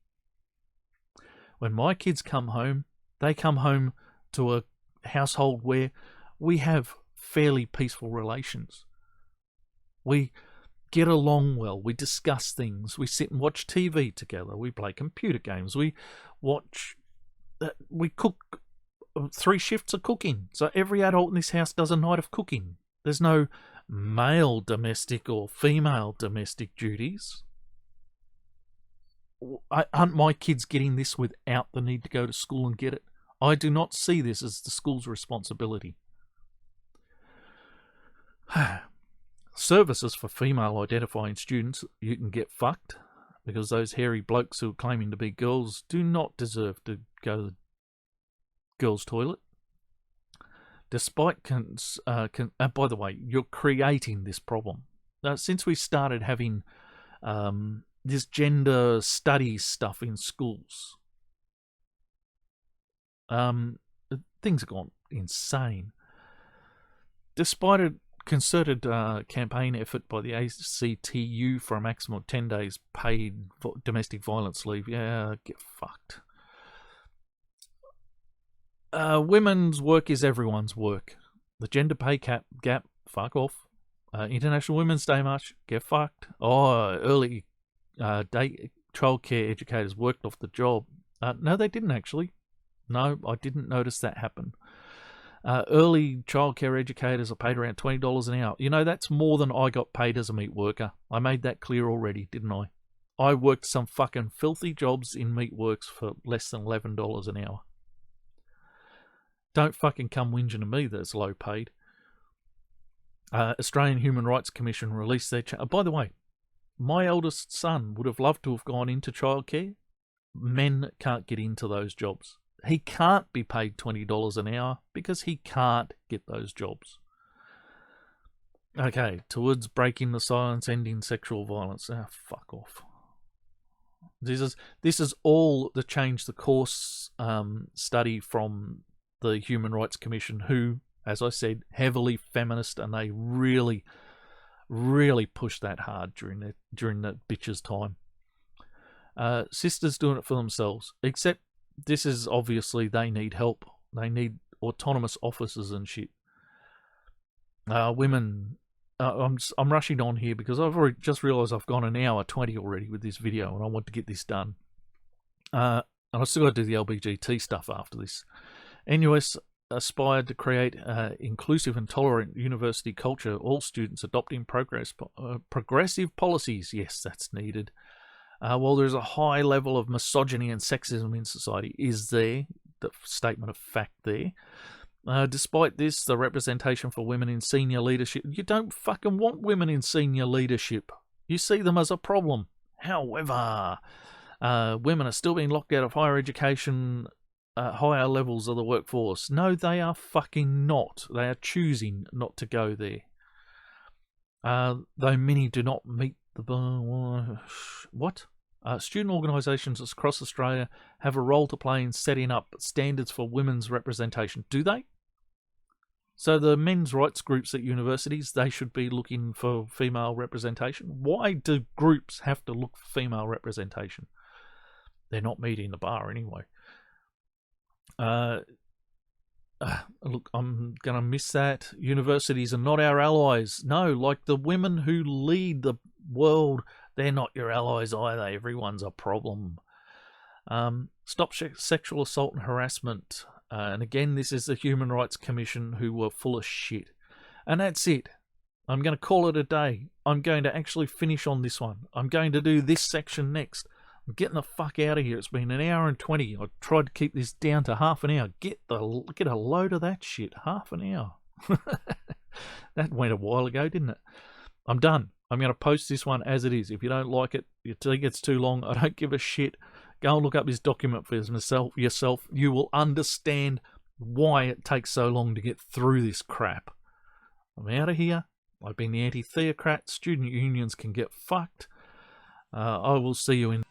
When my kids come home, they come home to a household where we have fairly peaceful relations. We get along well. We discuss things. We sit and watch TV together. We play computer games. We cook 3 shifts of cooking. So every adult in this house does a night of cooking. There's no male domestic or female domestic duties. Aren't my kids getting this without the need to go to school and get it? I do not see this as the school's responsibility. Services for female identifying students, you can get fucked, because those hairy blokes who are claiming to be girls do not deserve to go to the girls' toilet. Despite by the way, you're creating this problem. Since we started having this gender studies stuff in schools, things have gone insane. Despite a concerted campaign effort by the ACTU for a maximum of 10 days paid domestic violence leave, get fucked. Women's work is everyone's work. The gender pay gap, fuck off. International Women's Day March, get fucked. Early day childcare educators worked off the job. No, they didn't actually. No, I didn't notice that happen. Early childcare educators are paid around $20 an hour. You know, that's more than I got paid as a meat worker. I made that clear already, didn't I? I worked some fucking filthy jobs in meat works for less than $11 an hour. Don't fucking come whinging to me that it's low paid. Australian Human Rights Commission released their... by the way, my eldest son would have loved to have gone into childcare. Men can't get into those jobs. He can't be paid $20 an hour because he can't get those jobs. Okay, towards breaking the silence, ending sexual violence. Ah, fuck off. This is all the Change the Course study from the Human Rights Commission, who, as I said, heavily feminist, and they really, really pushed that hard during that bitch's time. Sisters doing it for themselves, except this is obviously they need help. They need autonomous officers and shit. Women. I'm rushing on here because I've already just realised I've gone an hour 20 already with this video, and I want to get this done. And I've still got to do the LBGT stuff after this. NUS aspired to create inclusive and tolerant university culture, all students adopting progressive policies. Yes, that's needed. While there's a high level of misogyny and sexism in society, is there, the statement of fact there. Despite this, the representation for women in senior leadership, you don't fucking want women in senior leadership. You see them as a problem. However, women are still being locked out of higher education, higher levels of the workforce. No, they are fucking not. They are choosing not to go there. Though many do not meet the... What? Student organisations across Australia have a role to play in setting up standards for women's representation. Do they? So the men's rights groups at universities, they should be looking for female representation. Why do groups have to look for female representation? They're not meeting the bar anyway. Look, I'm going to miss that. Universities are not our allies. No, like the women who lead the world, they're not your allies either. Everyone's a problem. Stop sexual assault and harassment. And again, this is the Human Rights Commission, who were full of shit. And that's it. I'm going to call it a day. I'm going to actually finish on this one. I'm going to do this section next. I'm getting the fuck out of here. It's been an hour and 20. I tried to keep this down to half an hour. Get a load of that shit. Half an hour. That went a while ago, didn't it? I'm done. I'm going to post this one as it is. If you don't like it, you think it's too long, I don't give a shit. Go and look up this document for yourself. You will understand why it takes so long to get through this crap. I'm out of here. I've been the anti-theocrat. Student unions can get fucked. I will see you in...